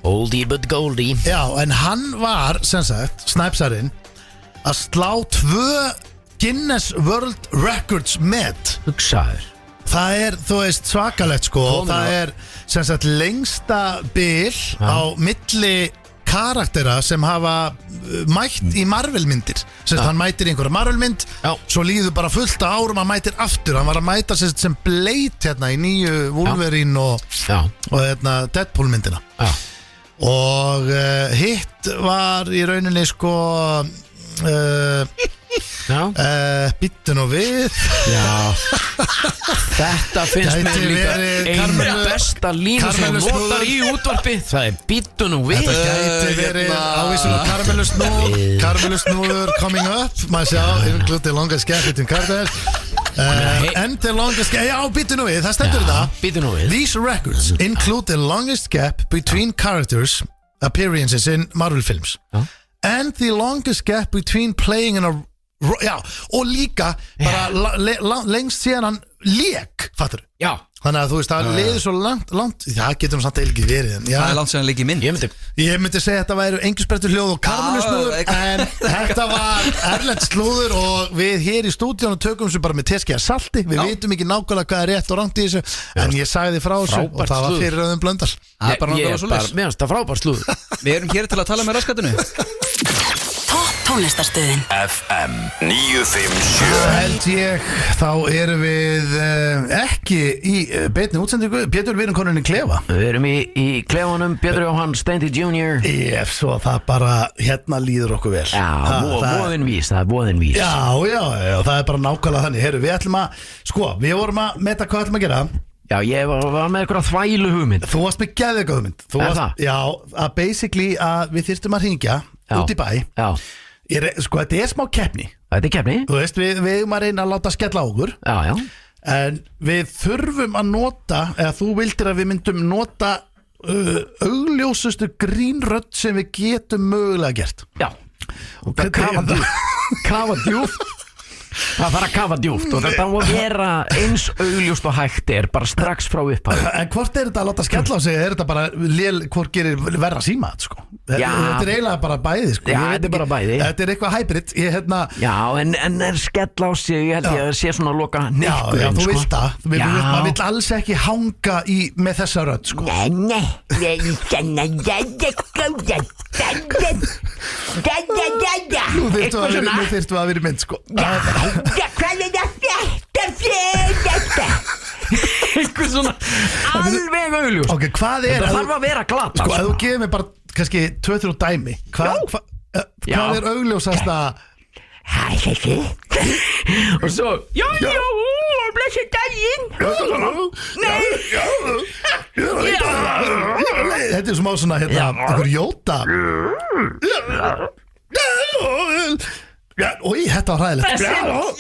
oldie but goldie. Já, en hann var sem sagt, Snipesarinn að slá 2 Guinness World Records met. Hugsaður. Það er, þú veist, svakalegt sko. Það er sem sagt lengsta bil á milli karaktera sem hafa mætt í Marvel-myndir. Sem sagt, hann mætir í einhverja Marvel-mynd, svo líður bara fullt af árum að mætir aftur. Hann var að mæta sem Blade hérna í nýju Wolverine og Deadpool-myndina. Og hitt var í rauninni sko Bittu nú við. Þetta finnst mér líka eina besta línu sem notar í útvarpi. Það er bittu nú við. Þetta gæti verið ávísun á Karamellusnúður coming up. Maður sjá, include the longest gap between characters. And the longest gap. Já, bittu nú við, það stendur þetta. These records include the longest gap between characters appearances in Marvel films. And the longest gap between playing in a og líka bara lengst síðan hann lék, fattur þú? Já. Þannig að þú veist, það liður svo langt það getur samt ekki verið það er langt síðan líki minn. Ég myndi segja að þetta væri engisprettur hljóð og Karamellusnúður en þetta var erlent slúður og við hér í stúdíónu tökum þessu bara með teskeiðar salti. Við vitum ekki nákvæmlega hvað er rétt og rangt í þessu en ég sagði þið frá þessu og það var fyrir Röðum Blöndal. Það er bara náttúrulega svo leys. Mér finnst það frábært slúður. Við erum hér til að tala með raskatinu. Tónlistarstöðin FM 957. Held ég, þá erum við ekki í beinni útsendingu. Pétur, við erum konin í klefa. Við erum í klefanum, Pétur Jóhann Steindi Jr. Ef svo það bara hérna líður okkur vel. Já, voðin vís, það er voðin vís. Já, það er bara nákvæmlega þannig. Herru, við ætlum að, sko, við vorum að meta hvað ætlum að gera. Já, ég var með eitthvað þvælu hugmynd. Þú varst með geðveika hugmynd. Já, að basically að við þyrstum að hringja út í bæ. Já. Sko, þetta er smá keppni. Þetta er keppni. Þú veist, við erum að reyna að láta skella á okkur. Já. En við þurfum að nota, eða þú vildir að við myndum nota augljósustu grínrödd sem við getum mögulega gert. Já. Og kafa djúpt. Það þarf að kafa djúpt og þetta á að vera eins augljóst og hægt er bara strax frá upphæðu. En hvort er þetta að láta skella á sig? Er þetta bara, hvort gerir verra símat, sko? Þetta er eiginlega bara bæði, sko. Já, þetta er bara bæði. Þetta er eitthvað hybrid. Já, en er skella á sig, ég held ég að sé svona að loka nikkur. Já, þú vilt það. Maður vill alls ekki hanga með þessa rödd, sko. Nú þyrftum við að vera í mynd, sko. Hvað er þetta? Eitthvað svona alveg augljóst. Ok, hvað er það? Þarf að vera glata. Sko, ef þú gefur mig bara kannski 2-3 dæmi. Hvað er augljósast að og svo já, blessi daginn. Nei. Þetta er smá svona einhver jóta. Já, oi, þetta var hræðilegt.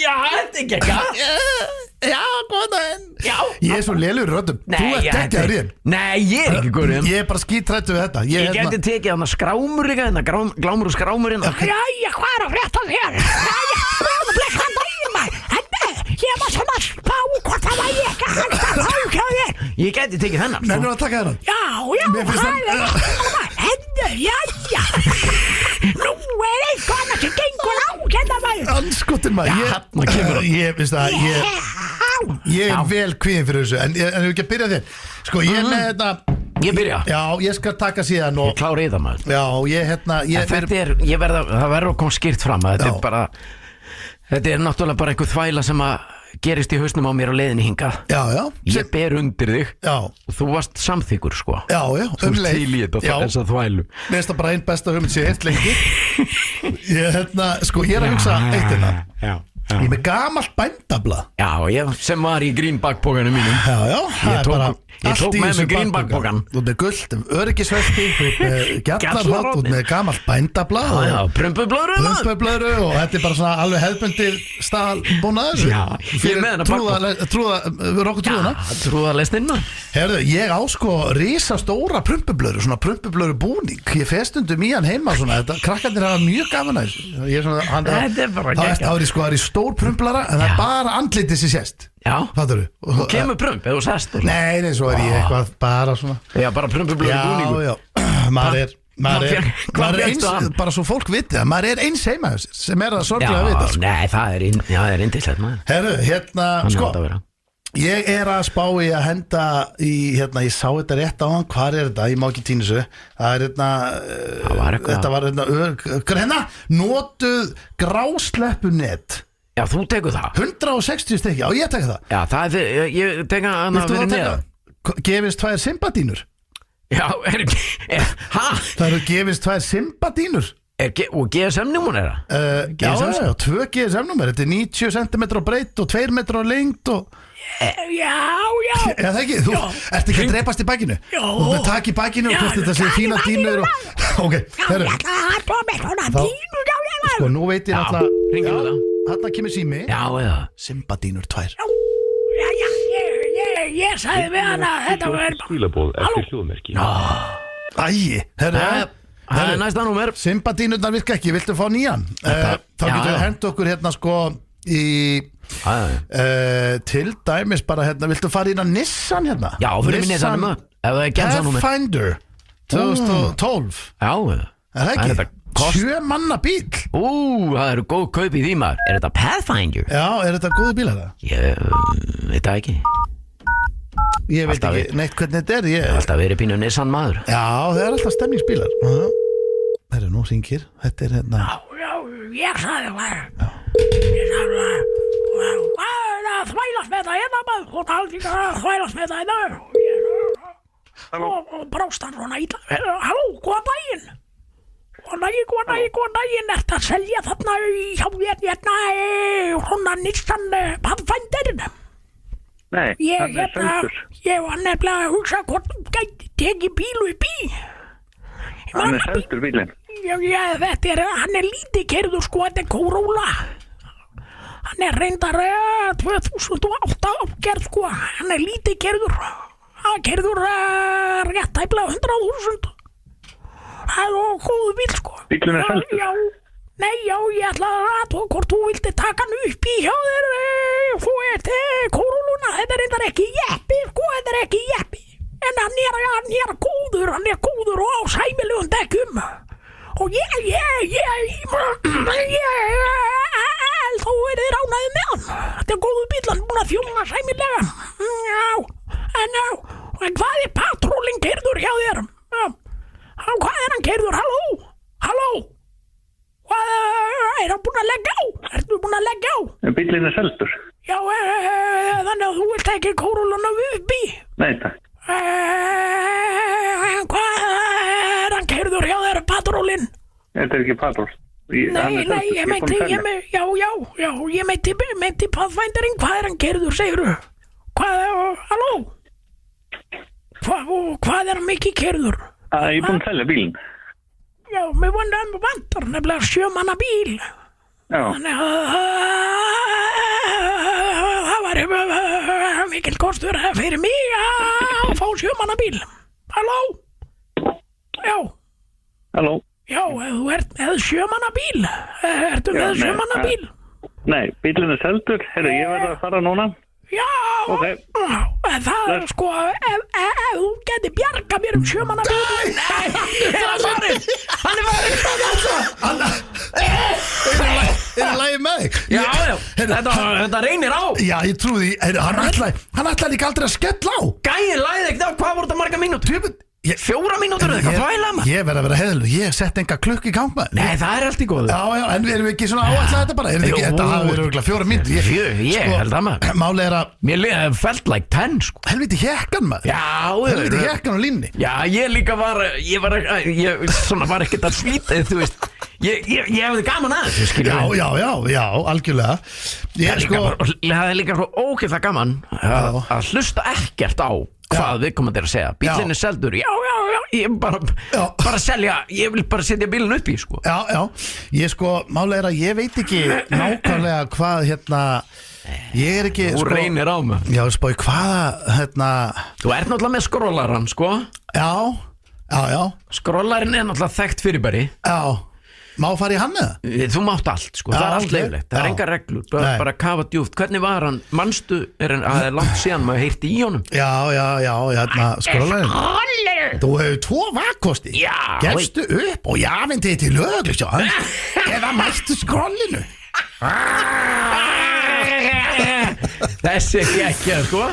Já, þetta er ekki. Já, góðan daginn. Já. Ég er svo lélugur í röddum. Þú ert geggjaður í þeim. Nei, ég er ekki góður. Ég er bara skítrættur við þetta. Ég geti tekið hann að skrámur líka, glámur og skrámur hérna. Jæja, hvað er að frétta þér? Jæja, blessan daginn maður. Ég var svona að spá hvort það var ekki að hægt að fá hjá þér. Ég geti tekið þennan. Nennum að taka þennan? Já, það er henni, jæja. Nú eitthvað annað sem gengur á hérna maður. Anskotin maður. Þarna kemur hann. Ég veist það, ég er vel kvíðin fyrir þessu, en hefur ekki að byrja þér. Sko, ég er með þetta. Ég byrja. Já, ég skal taka síðan og... Ég klári í það maður. Já, það verður að koma skýrt fram að þetta er bara, þetta er náttúrulega bara einhver þvæla sem að gerist í hausnum á mér og leiðinni hingað. Já. Ég ber undir þig. Já. Og þú varst samþykkur, sko. Já, þú til í þetta þess að þvælu. Mér finnst það bara einn besta hugmynd sem ég heilt lengi. Ég er að hugsa eitt hérna. Já. Ég er með gamalt bændabla. Já, sem var í grínbakpokanum mínum. Já, ég tók með mig grínbakpokan. Þú ert með gult öryggisvesti, þú ert með gjallarhott, þú ert með gamalt bændabla. Já, prumpublöðru. Og þetta er bara svona alveg hefðbundir staðbúnaður. Já, ég er með hennar trúðana. Trúðarlestinna. Herðu, ég á sko risastóra prumpublöðru, svona prumpublöðru búning. Ég festundum í hann heima svona, krakkarnir hafa mjög gaman að þessu. Það er stór prumplara, en það er bara andlitið sem sést. Já, fattarðu? Þú kemur prump eða þú sest. Nei, svo er ég eitthvað bara svona. Já, bara prumpublöður búningur. Já, maður er eins, bara svo fólk viti það, maður er eins heima sem er það sorglega að vita. Nei, það er indislegt maður. Herru, hérna, sko, ég er að spá í að henda í, hérna, ég sá þetta rétt á hann, hvar er þetta, ég má ekki týna þessu, það er hérna, notuð grásleppunett. Já, þú tekur það. 160 stykki, já, ég tek það. Já, það er, ég tek hann að vera neða. Gefist 2 Simbadínur. Já, hæ? Það eru gefist 2 Simbadínur. Og GSM-númer er það? Já, 2 GSM-númer, þetta er 90 cm á breitt og 2 metrar á lengt og... Já. Er það ekki? Þú ert ekki að drepast í bakinu? Já. Þú ert með tak í bakinu og hvort þetta sé fína dínur og... Ok, herru. Sko, nú veit ég náttúrulega... Þarna kemur sími. Já. Simbadínur 2. Já, ég sagði við hana að þetta var... Skilabóð eftir hljóðmerki. Æi, herru. Það er næsta númer. Simbadínurnar virka ekki, viltu fá nýjan? Þá getur við hent okkur hérna sko í... til dæmis bara hérna, viltu fara inn á Nissan hérna? Já, fyrir mig Nissan Pathfinder 2012. Já, er það ekki? 7 manna bíl. Það eru góð kaup í því maður. Er þetta Pathfinder? Já, er þetta góðu bíl þetta? Ég veit það ekki. Ég veit ekki neitt hvernig þetta er. Það er alltaf verið pínu Nissan maður. Já, það er alltaf stemningsbílar. Það eru nú syngir. Þetta er hérna. Já, ég sagði það. Hvað er að þvælast með það hérna maður? Þú taldi ekki að þvælast með það hérna. Og brást hann svona illa. Halló, góðan daginn. Góðan daginn. Ert að selja þarna hjá hérna svona Nissan Pathfinder? Nei, hann er seldur. Ég var nefnilega að hugsa hvort þú gæti tekið bíl upp í. Hann er seldur bílinn. Já, hann er lítið keyrður sko, þetta er Corolla. Hann er reyndar 2008 ágerð sko, hann er lítið keyrður. Hann keyrður rétt tæplega 100.000. Það er góðu bíl sko. Bílinn er seldur? Já, ég ætla að ræða hvort þú vildi taka hann upp í hjá þér. Þú ert Corolluna, þetta er reyndar ekki jeppi sko, þetta er ekki jeppi. En hann er góður og á sæmilegum dekkum. Og þú verið ránaði með hann. Þetta er góðu bíl, hann er búin að þjóna sæmilega. En hvað er patrólinn keyrður hjá þér? Hvað er hann keyrður? Halló? Hvað er hann búin að leggja á? Ertu búin að leggja á? Bílinn er seldur. Já, þannig að þú vilt ekki Corolluna upp í? Nei, takk. Hvað er hann keyrður hjá þér, patrólinn? Þetta er ekki patról. Nei, ég meinti Pathfinderinn, hvað er hann keyrður, segirðu? Halló? Hvað er hann mikið keyrður? Ég er búin að selja bílinn. Já, mér vantar nefnilega 7 manna bíl. Já. Þannig að það var mikil kostur fyrir mig að fá 7 manna bíl. Halló? Já. Halló? Já, þú ert með 7 manna bíl. Ertu með 7 manna bíl? Nei, bílinn er seldur. Herru, ég verður að fara núna. Já. Ok. það sko ef þú geti bjarga mér 7 manna bíl. Nei, hann er farin. Er það lagi með þig? Já, þetta reynir á. Já, ég trúi því, hann ætlaði líka aldrei að skella á. Gæin læði ekkert á, hvað voru þetta marga mínútur? 4 mínútur eða eitthvað, þvæla maður. Ég verð að vera heiðalur, ég sett enga klukk í gang maður. Nei, það er allt í góðu. Já, en við erum ekki svona áætlað þetta bara. Þetta hafa verið örugglega 4 mínútur. Ég held að maður. Máli er að mér felt like 10 sko. Helviti hjekkan maður. Já, helviti hjekkan á línni. Já, ég líka var ekkert að slíta, þú veist. Ég hefði gaman að þessu, skilja. Já, algjörlega. Það er líka svo ógeðslega gaman að hlusta ekkert á hvað viðkomandi er að segja. Bíllinn er seldur, já, ég bara selja, ég vil bara setja bílinn upp í, sko. Já, ég sko, málega er að ég veit ekki nákvæmlega hvað, ég er ekki, þú reynir á mig. Já, spói, hvaða, þú ert náttúrulega með skrollaran, sko. Já. Skrollarin er náttúrulega þekkt fyrirbæri. Já. Má fara í hann eða? Þú mátt allt, sko, það er allt leifilegt. Það er enga reglur, bara kafa djúpt. Hvernig var hann, manstu, það er langt síðan maður heyrti í honum. Já, skrollarin. Þú hefur 2 vakkosti. Já. Gefstu upp og jafindi til lögreglu, sjá. Eða mættu skrollinu. Þessi ekki, sko.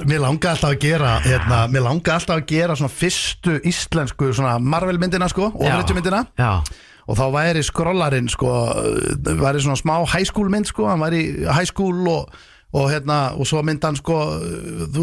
Mér langaði alltaf að gera svona fyrstu íslensku svona Marvel myndina, sko, ofrættjumyndina. Já. Og þá væri skrollarin, sko, væri svona smá high school mynd, sko, hann væri high school og svo myndi hann, sko,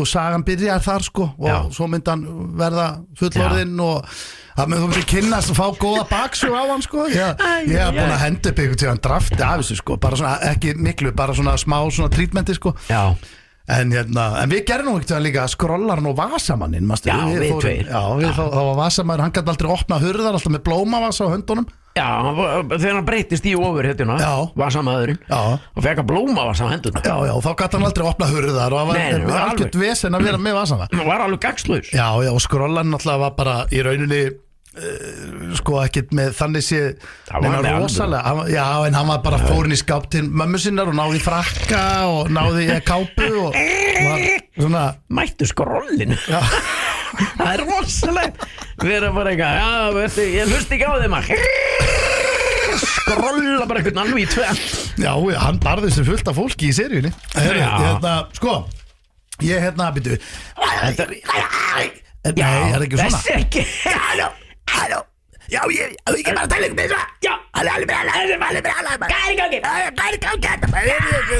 sagan byrjar þar, sko, og svo myndi hann verða fullorðinn og það með þú myndi kynnast og fá góða baksu á hann, sko. Ég hef búin að henda upp ykkur til hann drafti af þessu, sko, bara svona, ekki miklu, bara svona smá svona trítmenti, sko. Já. En við gerum nú ekkert líka skrollarinn og vasamannin. Já, við tveir. Já, þá var vasamæður, hann gæti aldrei opna hurðar alltaf með blómavasa á höndunum. Já, þegar hann breytist í ofurhetjuna, vasamæðurinn, og fekk að blómavasa á hendunum. Já, þá gæti hann aldrei opna hurðar og það var algjört vesen að vera með vasana. Það var alveg gagnslaus. Já, og skrollarinn alltaf var bara í rauninni sko ekkert með þannig sé rosalega, já, en hann var bara fórin í skáp til mömmu sinnar og náði frakka og náði kápu og var svona mættu skrollinu. Það er rosalega vera bara eitthvað, já, veistu, ég hlust ekki á þeim að skrolla bara eitthvað alveg í 2. Já, hann barði þessu fullt af fólki í seríunni. Sko ég býtu nei, er ekki svona þessi ekki. Halló, já, ég ekki bara að tala um þessu. Já, hvað er í gangi?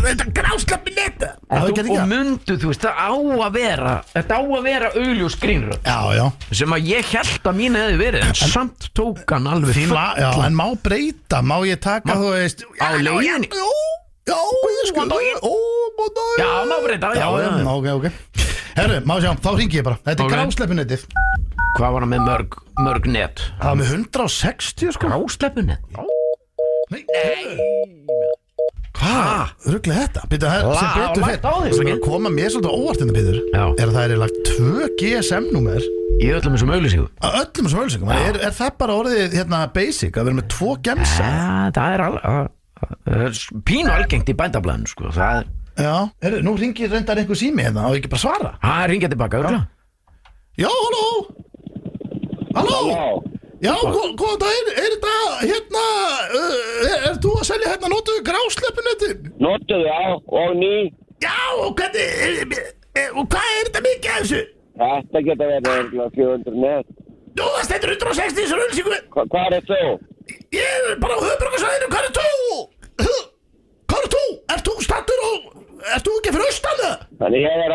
Þetta gráslappi netta. Og mundu, þú veist, þetta á að vera augljós grínrödd. Já. Sem að ég held að mín hefði verið, en samt tók hann alveg fulla. Já, en má breyta, má ég taka, þú veist, á leiðinni. Já, ég sko. Já, má breyta, já. Ok. Herru, má sjá, þá ringi ég bara. Þetta er grásleppunettið. Hvað var hann með mörg net? Það var með 160, sko. Grásleppunet? Nei. Hvað? Rugglega þetta? Býta, sem betur fyrir. Það er að koma mér svolítið óvart innan býður. Er að það er lagt 2 GSM-númer í öllum þessum auglýsingum. Öllum þessum auglýsingum. Er það bara orðið basic að vera með 2 gemsa? Það er pínu algengt í bændablaðinu, sko. Það er. Já, nú ringir reyndar einhver sími hérna og ekki bara svara. Ringja tilbaka, örgulega. Já, halló. Já, hvað það er þetta er þú að selja hérna notuðu grásleppunetin? Notuðu, já, og ný. Já, og hvað er þetta mikið af þessu? Þetta geta verið 400 net. Jú, það stendur 160 þessar auglýsingu. Hvað er þú? Ég er bara á höfuðborgarsvæðinu, hvað er þú? Ert þú stattur og ert þú ekki fyrir austan? Þannig ég er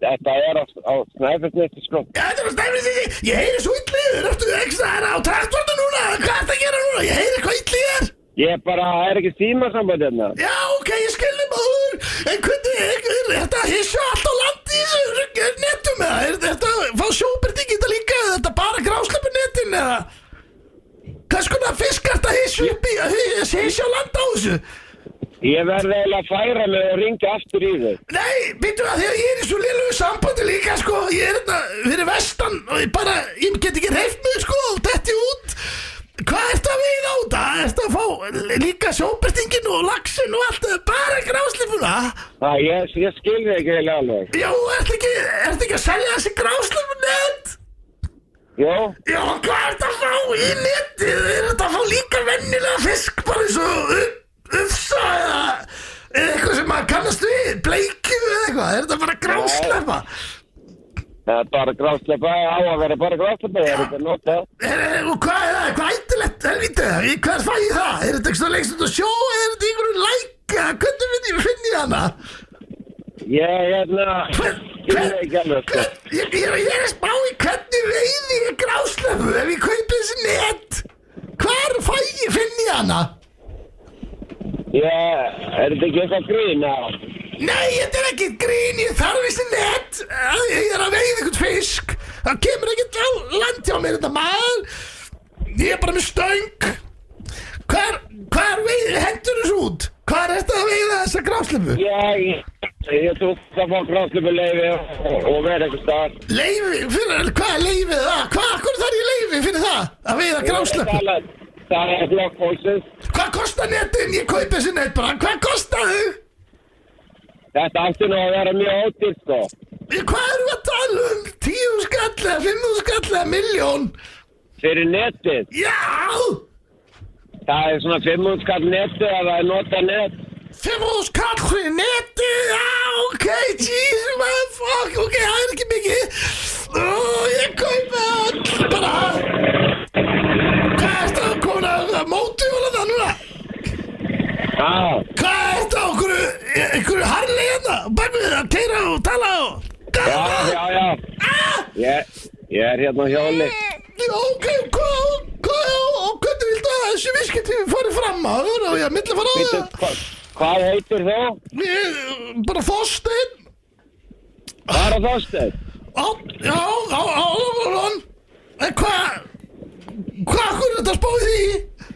þetta er á Snæfellsnesi, sko. Já, þetta er á Snæfellsnesi. Ég heyri svo illiður. Ertu ekki það á traktornu núna? Hvað ert að gera núna? Ég heyri hvað illi er. Ég bara, það er ekki símasamband hérna. Já, ok, ég skilði maður. En hvernig er þetta að hissja allt á landi í þessu nettum eða? Er þetta fá sjóbyrting í þetta líka? Er þetta bara grásleppunetin eða? Hvers konar fisk ert að hissja upp í að hissja á land á þessu? Ég verði eiginlega að færa mig og ringa aftur í þig. Nei, býttu að þegar ég er í svo lélegu sambandi líka, sko. Ég er þetta fyrir vestan og ég get ekki hreift mig, sko, og detti út. Hvað ertu að veiða á þetta? Ertu að fá líka sjóbyrtingin og laxin og allt, bara grásleppun núna? Ég skil þig ekki heila alveg. Já, ertu ekki að selja þessi grásleppunet? Jó. Já, hvað ertu að fá í netið? Er þetta að fá líka vennilega fisk bara eins og ufsa eða eitthvað sem maður kannast við? Bleikju eða eitthvað? Er þetta bara grásleppa? Það er bara grásleppa, á að vera bara grásleppa, ég er ekki að nota. Og hvað er það? Hvað ættilegt, helvítið? Hver fæ ég það? Er þetta eitthvað leikst út á sjó? Er þetta einhverju læka? Hvernig finn ég hana? Ég skil þig ekki alveg, sko. Ég er að spá í hvernig veiði ég grásleppu ef ég kaupi þessi net. Hvar finn ég hana? Er þetta ekki eitthvað grín, Nei, þetta er ekki grín, ég þarf þessi net. Ég er að veiða einhvern fisk. Það kemur ekkert á land hjá mér þetta maður. Ég er bara með stöng. Hvar hendur þessu út? Hvar er þetta að veiða þessa grásleppu? Ég tók að fá grásleppuleifi og vera eitthvað starf. Leifi? Hvað er leifið það? Hvað þarf ég leifi fyrir það? Að veiða grásleppu? Það er blokkfólksins. Hvað kostar netin? Ég kaupi þessi net bara. Hvað kostar þau? Þetta átti nú að vera mjög ódýrt, sko. Hvað erum við að tala um? 10 skall eða 5 skall eða milljón? Fyrir netið? Já! Það er svona 5 skall netið að það er nota net. 5 skall fyrir netið? Já, ok, Jesus, motherfuck, ok, það er ekki mikið. Ég kaupi all, bara. Hvað er þetta að koma að móti og það núna? Hvað er þetta á einhverju harli hérna? Bak við að keira og tala og... Já. Ég er hérna á hjóli. Já, ok, hvernig viltu að þessi viskiti farið fram á? Það er að milli fara á það. Hvað heitir þú? Bara Þorsteinn. Bara Þorsteinn? Já, en hvað er þetta að spá í því?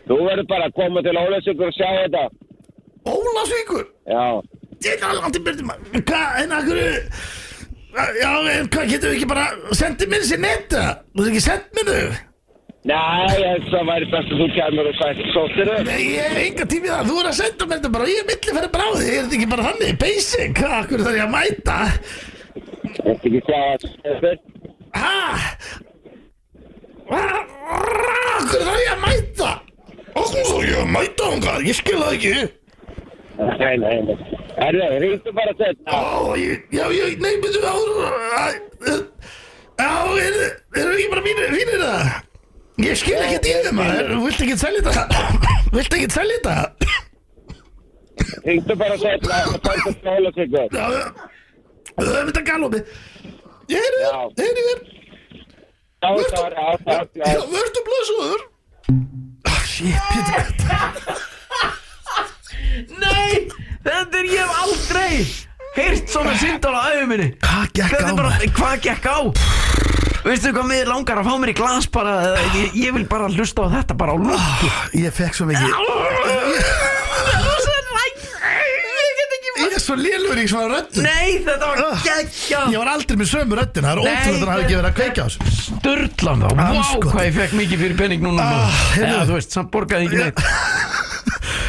Þú verður bara að koma til Ólafsvíkur og sjá þetta. Ólafsvíkur? Já. Ég er alveg til byrjum að... en hvað getur við ekki bara sendið mér þessi netta? Þú hefði ekki sendt mér þau? Nei, það væri best að þú kemur og sóttir þau. Nei, ég hef enga tími það. Þú er að senda mér þetta bara. Ég er millifæri bráði. Er þetta ekki bara þannig? Basic? Akkur þarf ég að mæta? Þetta ekki sjá að... Akkur þarf ég að mæta? Akkur þarf ég að mæta honga? Ég skil það ekki. Nei. Ringdu bara þetta. Nei, byrju eru ekki bara fínir það? Ég skil ekkert í þeim maður. Viltu ekki selja þetta? Ringdu bara þetta og fæta til Ólafsvíkur. Það er þetta galoppi. Ég heyri þér. Já, verður blöðsóður. Shit, Pétur. Nei, þetta ég hef aldrei heyrt svona símtal á ævi minni. Hvað gekk á? Veistu hvað mig langar að fá mér í glas bara? Ég vil bara hlusta á þetta bara á lúku. Ég fekk svo mikið. Ég er svo lélugur í svona röddum. Nei, þetta var geggjað. Ég var aldrei með sömu röddin. Það er ótrúlega að það hafi ekki verið að kveikja á þessu. Sturlan þá. Vá, hvað ég fekk mikið fyrir penning núna. Þú veist, samt borgaði ekki neitt.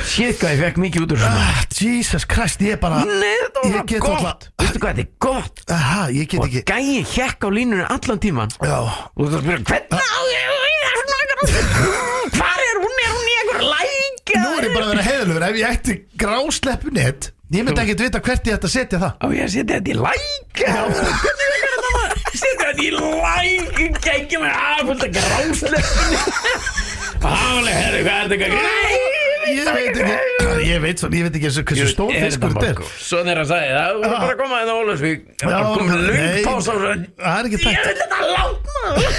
Shit, hvað ég fekk mikið út úr svona. Jesus Christ, ég bara... Nei, þetta var gott. Veistu hvað, þetta er gott. Ég get ekki... Og gæi hékk á línunni allan tíman. Já. Og þú spyrir, hvernig á ég? Hvar er hún? Er hún í einhver læk? Nú er ég bara að vera heiðlugur. Ef ég ætti grásleppunett, ég myndi ekkert vita hvert ég ætti að setja það. Á ég að setja þetta í læk? Hvernig virkar þetta maður? Setja þetta í læk? Gækja mér aðfullt að grásleppunni. Álega, herri, hvað er þetta? Ég veit ekki hversu stór fiskur þetta er. Svo þegar að segja það, þú voru bara að koma inn á Ólafsvík. Það var komið löngpása. Það er ekki tætt. Ég vil þetta langt, maður.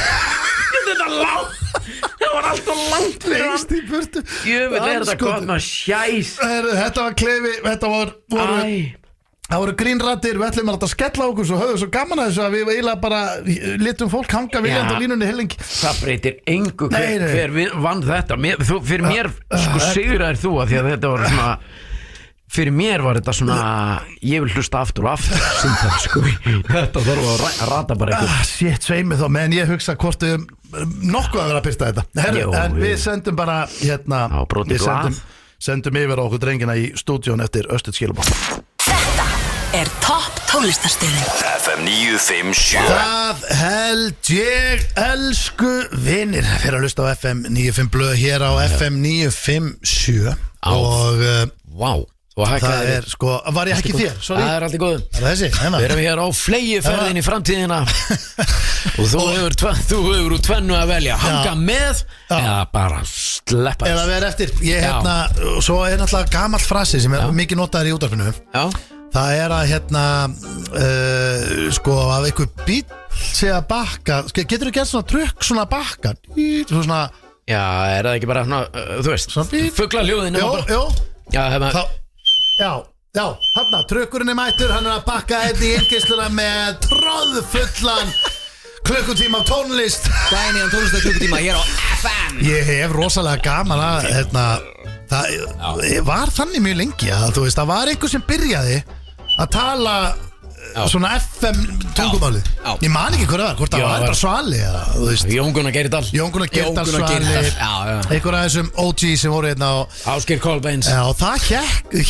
Það var alltaf langt fyrir hann. Lengst í burtu. Ég vil þetta gott maður sjæs. Þetta var klefi, það voru grínrættir. Við ætlum að skella okkur svo höfum svo gaman að þessu að við eiginlega bara litum fólk hanga viljandi á línunni heilengi. Það breytir engu hver vann þetta. Fyrir mér sigraðir þú að því að þetta var svona... Fyrir mér var þetta svona... Ég vil hlusta aftur og aftur. Þetta þarf að rata bara eitthvað. Shit, sveimi þá, menn ég hugsa hvort við nokkuð að vera að byrsta þetta. En við sendum bara hérna... Við sendum yfir á okkur drengina í stúdíón eftir Östuð skilabótt. er topp tónlistarstöðin FM 957. Það held ég, elsku vinir, fyrir að hlusta á FM 95 blöð hér á FM 957. Og Vá, það er sko, var ég ekki þér, sorry. Það er allt í góðum. Er það þessi? Við erum hér á flegiferðin í framtíðina og þú hefur úr tvennu að velja, hanga með eða bara sleppa eða vera eftir. Ég svo er náttúrulega gamall frasi sem er mikið notaður í útvarpinu. Já. Það er að sko af einhver bíl sé að bakka, getur þú gert svona trukk svona bakka svona, já, er það ekki bara svona, þú veist, fuglaljóðin? Já, þarna, trukkurinn er mættur, hann er að bakka einn í innkeysluna með tróðfullan klukkutíma af tónlist. Dæniðan tónlistar klukkutíma hér á FM. Ég hef rosalega gaman að það var þannig mjög lengi að þú veist, það var einhver sem byrjaði að tala svona FM tungumálið. Ég man ekki hvað það var, hvort það var bara Svali eða, þú veist, Jón Gunnar Geirdal Svali, einhver af þessum OG sem voru hérna á Ásgeir Kolbeins. Já, og það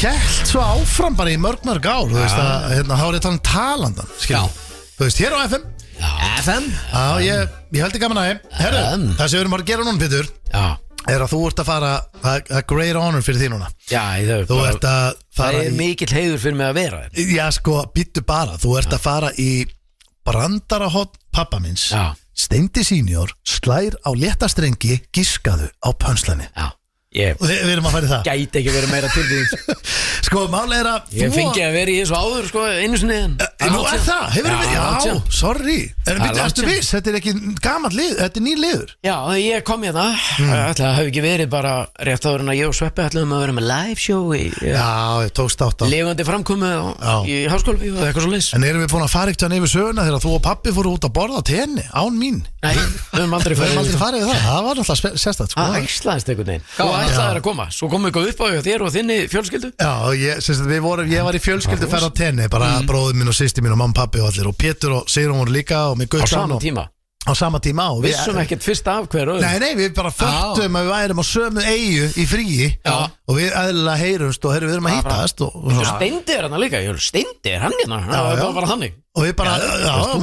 hélt svo áfram bara í mörg ár, þú veist, að þá er þetta talandan, þú veist, hér á FM. FM? Já, ég held ekki gaman að herru, það sem við erum að gera núna, Pétur, er að þú ert að fara, það er great honor fyrir því núna. Já, þú ert að fara það er mikill heiður fyrir mig að vera þér. Já, sko, býttu bara, þú ert að fara í brandarahotn pappa minns. Steindi senior slær á léttastrengi, giskaðu á pönslani. Við erum að fara í það. Gæti ekki verið meira til því. Sko, máli er að ég fengi að vera í þessu áður, sko, einu sinni. Nú er það, hefur við, já, sorry. Ertu viss, þetta er ekki gamalt lið, þetta er nýr liður. Já, ég kom hérna, það hefur ekki verið bara rétt áður en að ég og Sveppi ætluðum að vera með live show í ég tókst átt á lifandi framkomu í Háskólavík og eitthvað svo leys. En erum við búin að fara ekkert yfir söguna þegar þú og pappi fóru út að borða tenni án mín? Nei, við höfum aldrei farið við það. Það var náttúrulega sérstætt, sko. Það ætlaðist einhvern veginn. Þú ætlaðir að koma, svo komum við upp á þér og þinni fjölskyldu. Já, ég var í fjölskyldu ferð á tenni, bara bróður minn og systir mín og mamma, pappi og allir, og Pétur og Sigrún voru líka og með Guttan á sama tíma og við vissum ekkert fyrst af hver öðrum. Nei, við bara föttum að við værum á sömu eyju í fríi og við eðlilega heyrumst og við erum að hittast og Steindi er hann líka, Steindi er hann hérna, það var bara þannig og við bara,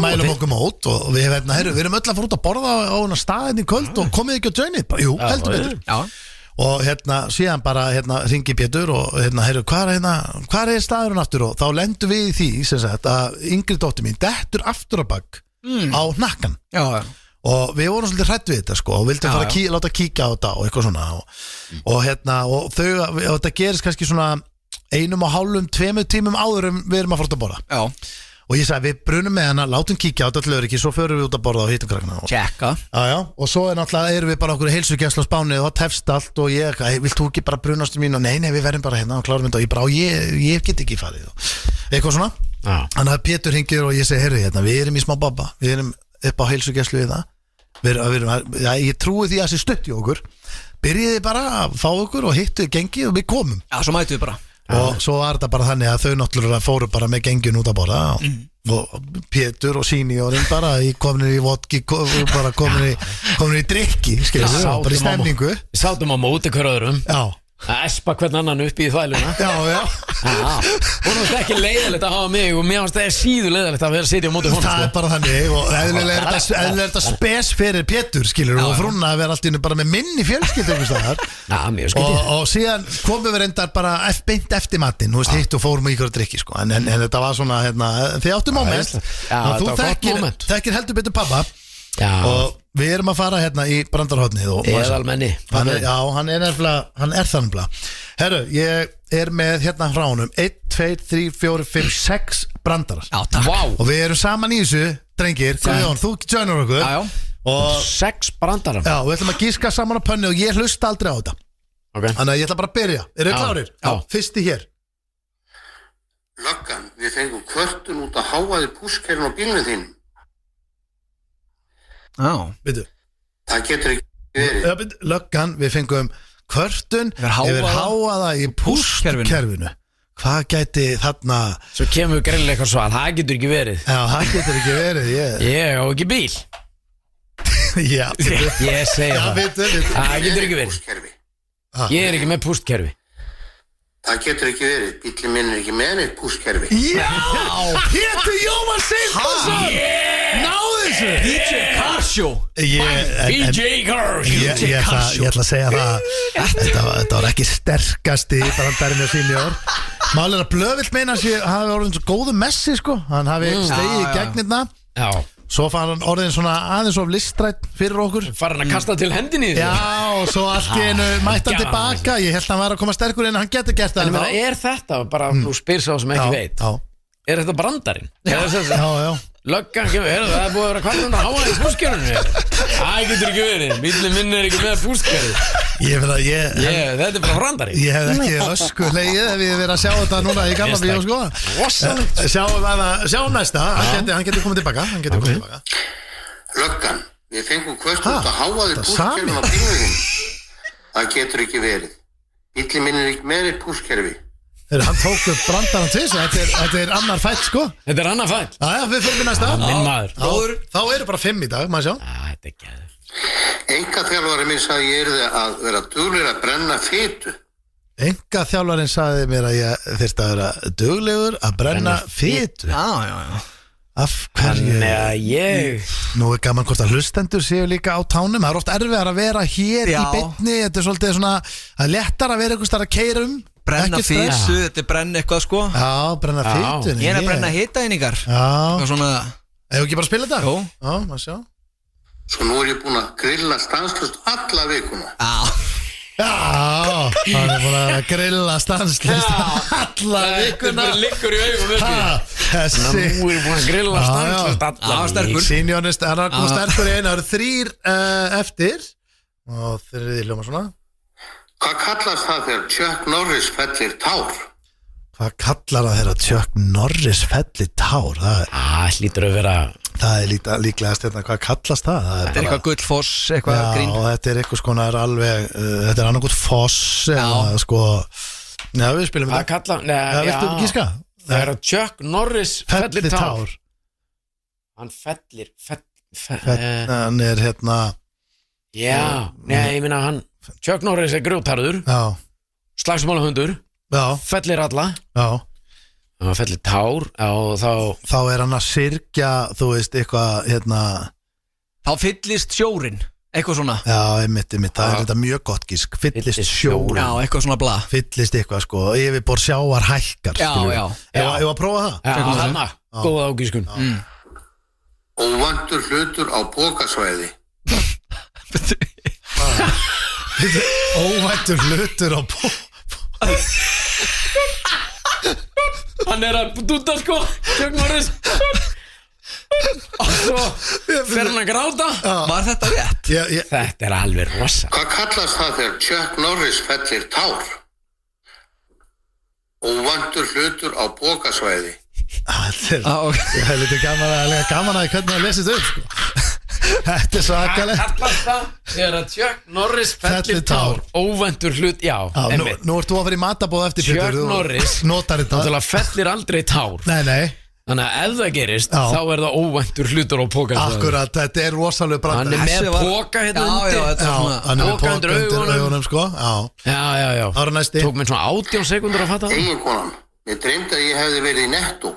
mælum okkur mót og við erum öll að fara út að borða á staðinn í kvöld og komið ekki á joinið, jú, heldur betur. Og síðan bara ringi Pétur og hvað er staðurinn aftur, og þá lendum við í því sem sagt að yngri dóttir mín dettur aftur á bak á hnakkan. Og við vorum svolítið hrætt við þetta, sko, og vildum fara að láta kíkja á þetta og eitthvað svona og þetta gerist kannski svona 1,5-2 tímum áður við erum að fara út að borða. Og ég sagði, við brunum með hana, látum kíkja á þetta allir ekki, svo förum við út að borða og hittum krakkana. Tjekka. Og svo náttúrulega erum við bara okkur heilsugæslu á Spáni og það tefst allt og ég, vilt þú ekki bara brunastu mín og nei, við verðum bara hérna og klárum þetta og ég get ekki farið og eitthvað svona. Þannig að Pétur hringir og ég segi, heyrðu, við erum í smá babba, við erum upp á heilsugæslu við það. Ég trúi því að það sé stutt í okkur. Byrjiði bara að fá okkur og hittu gengið og við komum. Já, svo mætum við bara. Og svo var þetta bara þannig að þau náttúrulega fóru bara með gengin út að borða og Pétur og seniorinn bara komin í vodki, bara komin í drikki, bara í stemningu. Við sátum á móti hver öðrum að espa hvern annan upp í þvæluna. Hún varst ekki leiðilegt að hafa mig og mér varst það síður leiðilegt að vera að sitja á móti honum. Það er bara þannig og eðlilega er þetta spes fyrir Pétur, skilur, og frúnna að vera alltaf bara með minni fjölskyldu og síðan komum við reyndar bara beint eftir matinn, hitt og fórum í ykkur að drikki, sko. En þetta var svona, þið áttu moment, þú þekkir heldur betur pappa. Og við erum að fara í brandarhotnið eðalmenni. Hann er þannig. Herru, ég er með frá honum 1, 2, 3, 4, 5, 6 brandarar. Og við erum saman í þessu, drengir. Guðjón, þú joinar okkur. Og 6 brandarar. Já, við ætlum að gíska saman á pönnu og ég hlusta aldrei á þetta. Þannig að ég ætla bara að byrja. Eru þið klárir? Já, fyrsti hér. Löggan, við fengum kvörtun út að háaði púskerinn á bílnum þínum. Það getur ekki verið. Löggan, við fengum kvörtun yfir háaða í pústkerfinu. Hvað gæti þarna? Svo kemur greinilega eitthvað svar, það getur ekki verið. Já, það getur ekki verið. Ég á ekki bíl. Já, ég segi það. Það getur ekki verið. Ég er ekki með pústkerfi. Það getur ekki verið. Bíllinn minn ekki með neitt púskerfi. Já, Pétur Jóhann Sigfússon. Náðu þessu. DJ Carshow. DJ Carshow. Ég ætla að segja það. Þetta var ekki sterkasti brandarinn á senior. Málið að Blöðvill meina að hafi orðin svo góðu messi sko. Hann hafi slegið í gegnirna. Já. Svo fann hann orðin svona aðeins of listrætt fyrir okkur. Farin að kasta til hendinni í þessu. Já, og svo allt í einu mætti hann tilbaka. Ég held að hann var að koma sterkur en hann getur gert það. En er þetta bara, þú spyr sá sem ekki veit, er þetta brandarinn? Já. Löggan kemur, það er búið að vera kvartund að háa í púskerunni. Það getur ekki verið, bíllinn minn er ekki með púskerið. Þetta er bara brandari. Ég hef ekki öskulegið ef ég hef verið að sjá þetta núna í gamla bíó sko. Sjáum næsta, hann getur komið tilbaka. Löggan, við fengum kvöldum að háaði púskerfin á bílnum. Það getur ekki verið. Bíllinn minn er ekki með neitt púskerfi. Hann tók upp brandarann til þessu. Þetta er annar fæll sko. Þetta er annar fæll. Já, við fyrir við næsta. Minn maður. Þá eru bara 5 í dag, maður sjá. Þetta er gæður. Einkaþjálfari minn sagði ég yrði að vera duglegur að brenna fitu. Einkaþjálfarinn sagði mér að ég þyrfti að vera duglegur að brenna fitu. Já. Af hverju? Nú er gaman hvort að hlustendur séu líka á tánum. Það er oft erfiðar að vera hér í beinni. Þetta er svolítið svona, það er léttar að vera einhvers þar að keyra brenna fitu, þetta er brenna eitthvað sko. Já, brenna fitu. Ég er að brenna hitaeiningar. Já. Svona. Hefur ekki bara að spila þetta? Jó. Já, maður sjá. Svo nú er ég búin að grilla stanslust alla vikuna. Já, hann er búin að grilla stanslust alla vikuna. Þetta liggur í augum Þessi. Nú er ég búin að grilla stanslust alla vikuna. Sínjónist, hann er komið sterkur í einu. Það eru 3 eftir. Og 3 hljóma svona. Hvað kallast það þegar Chuck Norris fellir tár? Hvað kallar það þegar Chuck Norris fellir tár? Það hlýtur að vera. Það er líklegast hérna, hvað kallast það? Þetta er eitthvað gullfoss, eitthvað grín. Já, og þetta er eitthvað skonar alveg, þetta er annarkot foss eða sko, já við spilum þetta. Hvað kalla, viltu gíska? Þegar Chuck Norris fellir tár. Hann fellir, hann er hérna. Já, ég minna hann. Chuck Norris er grjótarður. Já. Slagsmálahundur. Já. Fellir alla. Já. Það fellir tár og þá er hann að syrgja, þú veist, eitthvað hérna. Þá fyllist sjórin, eitthvað svona. Já, einmitt, það er þetta mjög gott gísk. Fyllist sjórin. Já, eitthvað svona bla. Fyllist eitthvað sko, yfirbor sjávar hækkar. Já. Ég var að prófa það. Já, þarna, góða ágískun. Óvæntur hlutur á pokasvæði. Óvæntur hlutur á Hann er að dúta sko Chuck Norris og svo fer hann að gráta. Var þetta rétt? Þetta er alveg rosa. Hvað kallast það þegar Chuck Norris fellir tár? Óvæntur hlutur á pokasvæði. Það er litið gaman að hvernig það lesist upp sko. Þetta er svakalegt. Það kallast það þegar Chuck Norris fellir tár. Óvæntur hlut, já. Nú ert þú að fara í matabóð eftir Chuck Norris notar þetta. Það fellir aldrei tár. Nei. Þannig að ef það gerist, þá er það óvæntur hlutur á pokasvæði. Akkurat, þetta er rosalega brandar. Hann er með poka hérna undir. Hann er með poka undir augunum sko. Já. Ára næsti. Tók mér svona 18 sekundur að fatta það. Eiginkonan, mér dreymdi að ég hefði verið í Netto.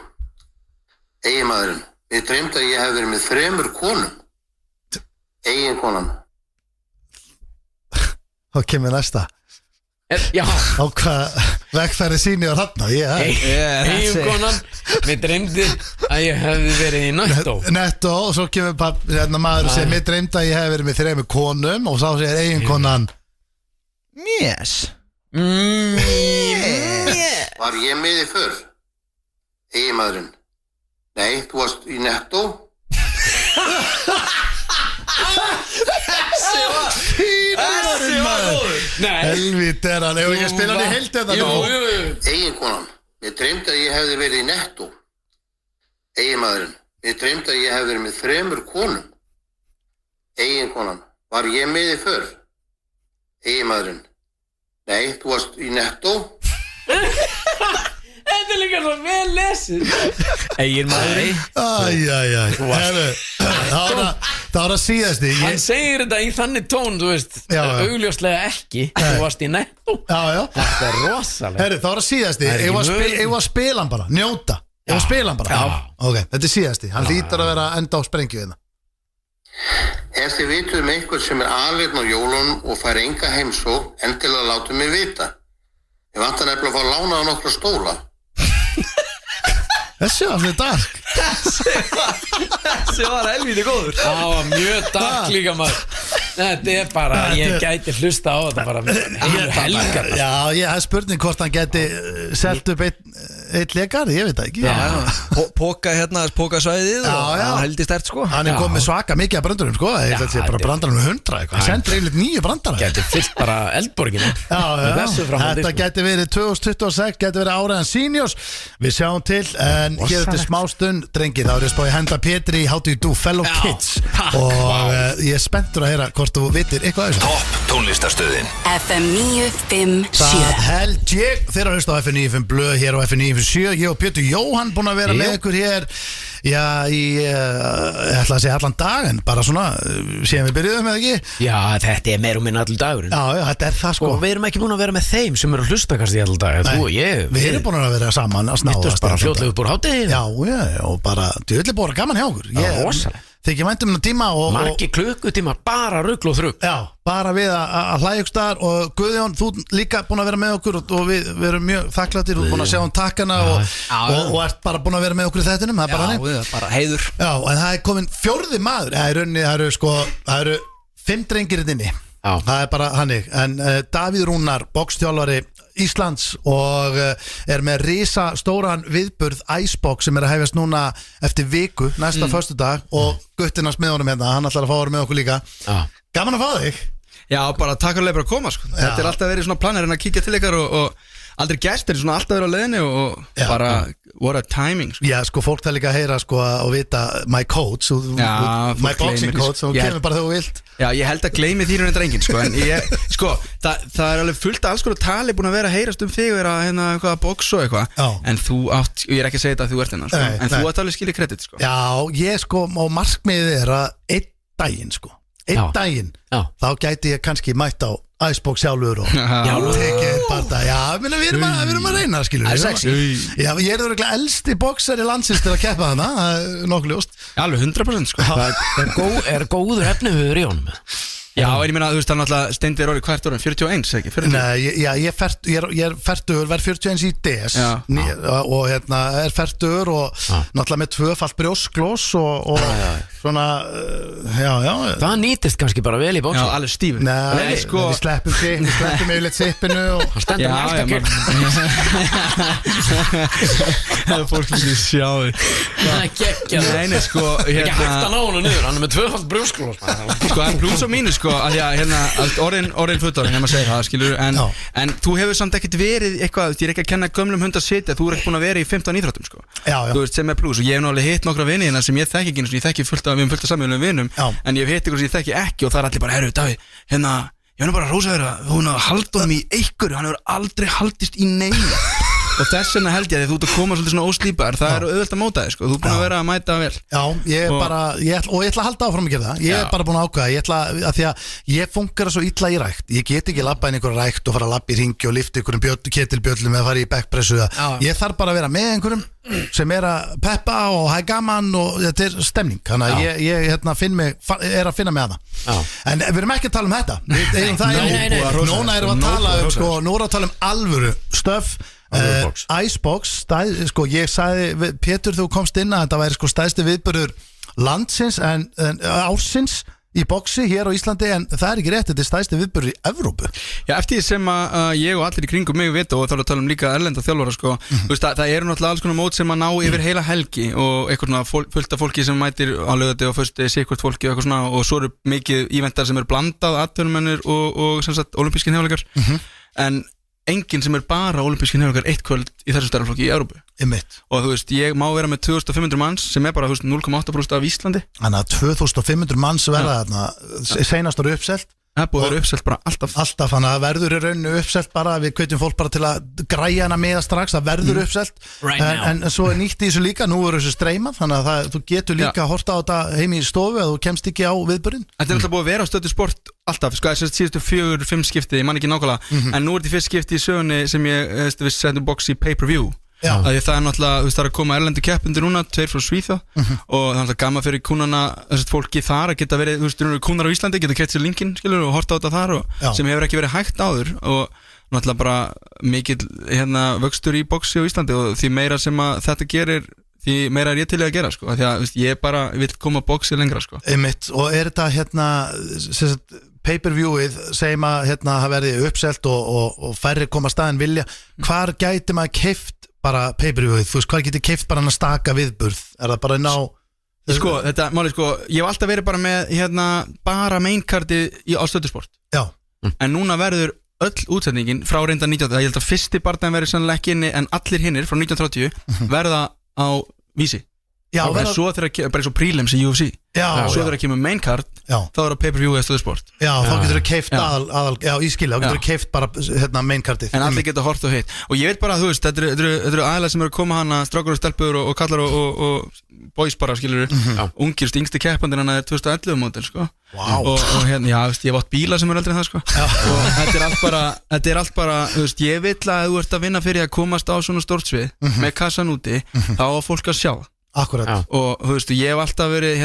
Eiginmaðurinn, mér dreymdi að ég hefði verið með 3 konum. Eiginkonan. Þá kemur næsta. Já. Og hvað vegferði síni á þarna? Eiginkonan, mér dreymdi að ég hefði verið í Netto. Og svo kemur maður og segir, mér dreymdi að ég hefði verið með 3 konum og þá segir eiginkonan Yes. Var ég með þig fyrr? Eiginmaðurinn. Nei, þú varst í Netto. Helvít er hann. Hefur ekki að spila hann í heild eða nú? Eiginkonan, mér dreymdi að ég hefði verið í Netto. Eiginmaðurinn, mér dreymdi að ég hefði verið með 3 konum. Eiginkonan, var ég með þig fyrr? Eiginmaðurinn. Nei, þú varst í Netto. Þetta Þetta er líka svo vel lesið Egin maður Það var að síðasti Hann segir þetta í þannig tón, þú veist augljóslega ekki, þú varst í Netto Þetta er rosalega Herru, það var að síðasti Ég var að spila hann bara, njóta Ég var að spila hann bara Ok, þetta er síðasti, hann lítur að vera enda á sprengju hérna Ef þið vitum einhver sem aleinn á jólunum og fær enga heimsókn, endilega látum mig vita. Ég vantar nefnilega að fá lánaða nokkra stóla. Þessi var fyrir dark. Þessi var helviti góður. Það var mjög dark líka maður. Þetta er bara, ég gæti hlusta á þetta bara helgar. Já, ég hef spurning hvort hann gæti selt upp eitt lekar, ég veit það ekki. Póka svæðið og hann heldur stert sko. Hann er komið svaka mikið af brandurum sko. Þetta sé bara brandarum 100 eitthvað. Hann sendur eiginlega 9 brandara. Gæti fyllt bara Eldborgina. Þetta gæti verið 2026, gæti verið áriðan seniors. Við sjáum til, en hér eftir smástund, drengir, þá er ég spáði henda Pétri í How Do You Do Fellow Kids. Og ég er spenntur að heyra hvort þú vitir eitthvað af þessu. Topp tónlistarstöðin FM 957 Það held ég. Þeir að hlusta á FM 95 blöð hér á FM 97. Ég og Pétur Jóhann búin að vera með ykkur hér. Já, ég ætla að segja allan dag, en bara svona síðan við byrjuðum, eða ekki? Já, þetta er meir og minna allir dagurinn. Já, þetta er það sko. Og við erum ekki búin að vera með þeim sem eru að hlusta kannski allir dag. Þú og ég. Við erum búin að vera saman að snáðast. Hittust bara fljótlega upp úr hádegi. Já, og bara djöðlega búin að gaman hjá okkur. Rosalega. Þykir væntum tíma og margir klukkutíma bara rugl og þrugl. Já, bara við að hlæja ykkur staðar. Og Guðjón, þú líka búin að vera með okkur og við erum mjög þakklátir og búin að sjá takkana og ert bara búin að vera með okkur í þettinum. Það er bara hannig. Já, bara heiður. Já, en það er komin 4. maður. Það eru 5 drengir inni. Það er bara hannig. En Davíð Rúnar, boxþjálfari Íslands, og er með risastóran viðburð Icebox sem er að hefjast núna eftir viku, næsta föstudag, og guttinans með honum hérna, hann ætlar að fá að vera með okkur líka. Gaman að fá þig. Já, bara takk alveg bara að koma sko. Þetta er alltaf verið svona planir að kíkja til ykkar og aldrei gestir, svona alltaf verið á leiðinni og bara what a timing sko. Já, sko, fólk það líka að heyra sko og vita my coach, my boxing coach, og kemur bara þegar þú vilt. Já, ég held að gleymi þínu reyndar enginn sko, en það er alveg fullt af alls konar tali búin að vera að heyrast þig og vera hérna eitthvað að boxa og eitthvað, en þú átt, ég er ekki að segja þetta að þú ert hérna sko, en þú átt alveg skilja kredit sko. Já, ég sko, og markmiðið er að einn daginn, þá gæti ég kannski mætt á Icebox sjálfur og tekið bara, við erum að reyna, skilur við. Já, ég er það elsti boxer í landsins til að keppa þarna, nokkuð ljóst. Alveg 100% sko. Það er góður efniviður í honum. Já, en ég meina, þú veist, hann alltaf Steindi er orðið hvert orðin, 41, ekki? 40. Nei, ég er fertugur, verð 41 í DS og hérna er fertugur og náttúrulega með 2-falt brjóskloss og svona, já. Það nýtist kannski bara vel í bóksi. Já, alveg stífur. Nei, sko, við sleppum yfirleitt sippinu og hann stendur með alltaf Það er fólk sem þið sjáu. Það er geggja það. Nei, sko, hérna ekki hægt að ná hann niður, hann er með 2-falt brjóskloss. Sko, það er pluss og mínus, sko, að því að hérna orðin fullorðin, ef maður segir það, skilur, en þú hefur samt ekkert verið eitthvað, ég er ekki að kenna gömlum hund að sitja, þú er ekki búin að vera í 15 íþróttum, sko. Þú veist, sem er pluss, og ég hef náttúrulega hitt nokkra vini sem ég þekki ekki, ég þekki við erum fullt af samjöfnum vinum, en ég hef hitt ykkur sem ég þekki ekki, og það er allir bara, herru, Davíð, hérna, ég var bara að rósa þér að hún hafði haldið honum í einhverju, hann hefur aldrei haldist í neinu. Og þess vegna held ég að þú ert að koma svolítið svona óslípar, það er auðvelt að móta þig sko, þú er búin að vera að mæta vel. Já, ég ætla að halda áfram að gera það, ég er bara búin að ákvæða, að því að ég funkar svo illa í rækt, ég get ekki labbað inn einhverja rækt og fara að labba í hringi og lifta einhverjum ketilbjöllum eða fara í backpressu, ég þarf bara að vera með einhverjum sem er að peppa og hafa gaman og þetta er stemning, þannig að ég er að finna með það. En við erum ekki að tala um þetta, núna erum við að tala um alvöru stöf. Icebox, sko ég sagði Pétur þú komst inn að þetta væri sko stæðsti viðburður landsins en ársins í boxi hér á Íslandi, en það er ekki rétt, þetta er stæðsti viðburður í Evrópu. Já, eftir því sem að ég og allir í kringum mig vita, og þá er að tala um líka erlenda þjálfara sko, þú veist að það eru náttúrulega alls konar mót sem að ná yfir heila helgi og eitthvað svona fullt af fólki sem mætir á laugardegi og föstudegi, sikkvort fólki og eitthvað svona, og svo eru mikið íventar sem eru blandað atvinnumennir og sem sagt olimpískir hnefaleikar, en enginn sem er bara olimpískir hnefaleikar eitt kvöld í þessu stærðarflokki í Evrópu. Og þú veist, ég má vera með 2500 manns sem er bara 0,8% af Íslandi. Þannig að 2500 manns verða þarna seinast ára uppselt. Það er búið að vera uppselt bara alltaf þannig að það verður í rauninu uppselt bara, við hvetjum fólk bara til að græja hana með strax, það verður uppselt en svo er nýtt í þessu líka, nú eru þessu streyma þannig að þú getur líka að horta á þetta heimi í stofu að þú kemst ekki á viðburðin. Þetta alltaf búið að vera á Stöðu Sport alltaf, sko, síðustu 4-5 skipti, ég man ekki nákvæmlega en nú er þetta fyrst skipti í sögunni sem við setjum box í pay-per-view það er náttúrulega, það er að koma erlendu keppendur núna, 2 frá Svíþjóð og það er náttúrulega gaman fyrir kúnana fólki þar að geta verið, kúnar á Íslandi geta keitt sér linkinn, skilur, og horta á þetta þar sem hefur ekki verið hægt áður og náttúrulega bara mikill vöxtur í boxi á Íslandi og því meira sem að þetta gerir því meira er ég til að gera, sko, því að ég bara vil koma boxi lengra, sko. Einmitt, og er þetta pay-per-viewið, segjum að það verði uppselt og færri koma staðin vilja, hvar gæti maður keypt bara pay-per-viewið, þú veist, hvað getur keypt bara hann að staka viðburð, er það bara ná sko, þetta, máli, sko, ég hef alltaf verið bara með bara mainkardi á Stöðu Sport en núna verður öll útsendingin frá reynda 19, ég held að fyrsti barndaginn verður sannlega ekki inni en allir hinnir frá 1930 verða á Vísi en svo þegar bara eins og prelims í UFC svo þegar það kemur main card þá er það pay-per-view eða Stöðu Sport þá getur það keift í skilja, þá getur það keift bara main cardið en allir geta hort og hitt og ég veit bara að þú veist, þetta eru aðlæð sem eru að koma hana strákur og stelpur og kallar og boys bara, skilur ungir, yngsti keppandinn hann er 2011 módel, sko og já, veist, ég hef átt bíla sem er eldri en það, sko og þetta er allt bara, þú veist, ég vil að þú ert að vinna fyrir að komast á svona stórt svið með kassan úti, þá á fólk að sjá Akkurat. Og þú veist, ég hef alltaf verið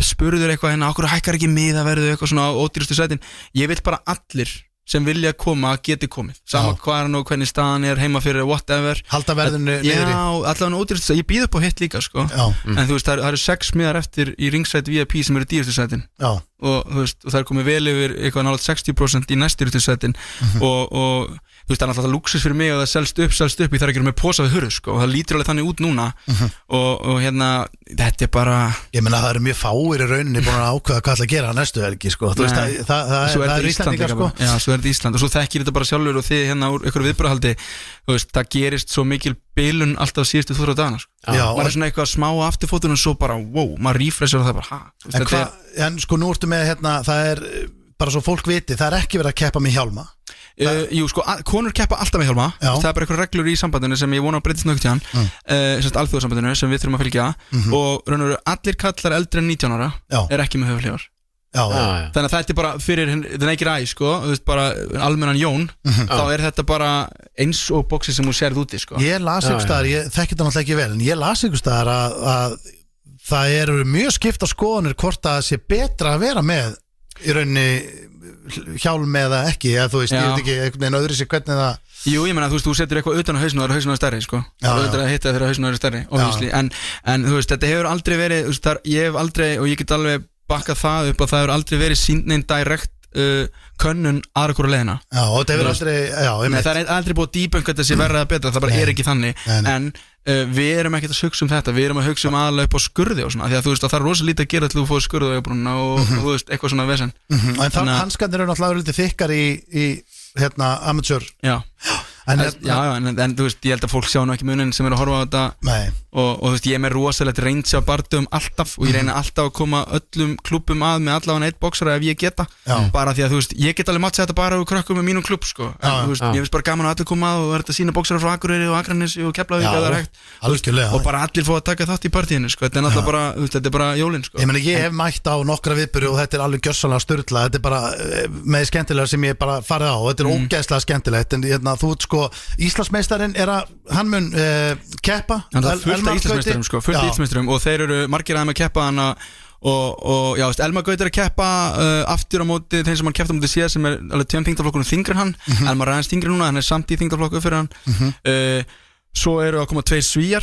spurður eitthvað okkur hækkar ekki miðaverðu eitthvað svona á ódýrustu sætin ég vil bara allir sem vilja koma geti komið, sama hvað og hvernig staðan er heima fyrir whatever halda verðinu niðri allavega ódýrustu, ég býð upp á hitt líka, sko en þú veist, það eru 6 miðar eftir í ringsæt VIP sem eru dýrustu sætin og þú veist, og það er komið vel yfir eitthvað nálega 60% í næstdýrustu sætin og þú veist, það er alltaf lúksus fyrir mig og það selst upp, ég þarf ekki að vera með posa við hurð, sko, og það lítur alveg þannig út núna og þetta er bara ég meina, það eru mjög fáir í rauninni búin að ákveða hvað ætla að gera næstu helgi, sko þú veist, það er Íslandingar, sko já, svo er þetta Ísland og svo þekkir þetta bara sjálfur og þið úr einhverju viðbröðhaldi, þú veist, það gerist svo mikil bilun alltaf síðustu 2 dagana, sko maður er svona eitthvað smá á afturfótun og svo bara, wow, maður refreshar og það bara, en sko, nú ertu með, það er bara svo fólk viti, það er ekki verið að keppa með hjálma jú, sko, konur keppa alltaf með hjálma það er bara eitthvað reglur í sambandinu sem ég vona að breytist nögt í hann alþjóðsambandinu sem við þurfum að fylgja og raun og veru allir kallar eldri en 19 ára er ekki með höfuðhlífar þannig að þetta er bara fyrir the naked eye, sko, þú veist, bara almennan Jón þá er þetta bara eins og boxi sem þú sérð úti, sko ég las ykkur staðar, ég þekki þetta náttúrulega ekki vel en ég las ykkur staðar að það eru mjög skipta skoðanir hvort að það sé betra að vera með í rauninni hjálm eða ekki, eða þú veist, ég veit ekki einhvern veginn öðru sig hvernig það Jú, ég meina, þú veist, þú setur eitthvað utan á hausinu og það er hausinu stærri, sko það er að hitta þegar hausinu er stærri, obviously en þú veist, þetta hefur aldrei verið, þú veist, ég hef aldrei og ég get alveg bakkað það upp og það hefur aldrei verið sýnnein direkt könnun aðra hverju leiðina og þetta hefur aldrei það er aldrei búið dýbönk þetta sé verða betra, það bara er ekki þannig en við erum ekkert að hugsa þetta, við erum að hugsa aðalega upp á skurði og svona, því að þú veist að það er rosa lítið að gera til þú fóð skurði á augabrúnina og þú veist, eitthvað svona vesen en hanskarnir eru náttúrulega lítið þykkar í amateur en þú veist, ég held að fólk sjá nú ekki munin sem eru að horfa á þetta og þú veist, ég er með rosalegt reynsja á bardugum alltaf og ég reyna alltaf að koma öllum klúbbum að með allavega eitt boxara ef ég geta bara því að þú veist, ég get alveg mattsað þetta bara úr krökkum með mínum klubb, sko en þú veist, ég finnst bara gaman að allir koma að og verða að sína boxara frá Akureyri og Akranesi og Keflavík eða það er hægt og bara allir fá að taka þátt í partíinu, sko þetta er náttúrulega bara, þetta er bara jólin, sko ég meina, ég hef mætt á nokkra viðburði og þetta er alveg gjörsamlega sturla, þetta er bara með skemmtilega sem ég bara farið á og þetta er ógeðslega skemmtilegt en þú ert sko Íslandsmeistarinn hann mun keppa það er fullt af Íslandsmeistarum, sko, fullt af Íslandsmeistarum og þeir eru margir aðeins að keppa hana og já, Elmar Gaut er að keppa aftur á móti þeim sem hann keppti á móti síðan sem er alveg 2 þingdarflokkunum þingri hann Elmar er aðeins þingri núna, hann er samt í þingdarflokku fyrir hann svo eru að koma 2 Svíjar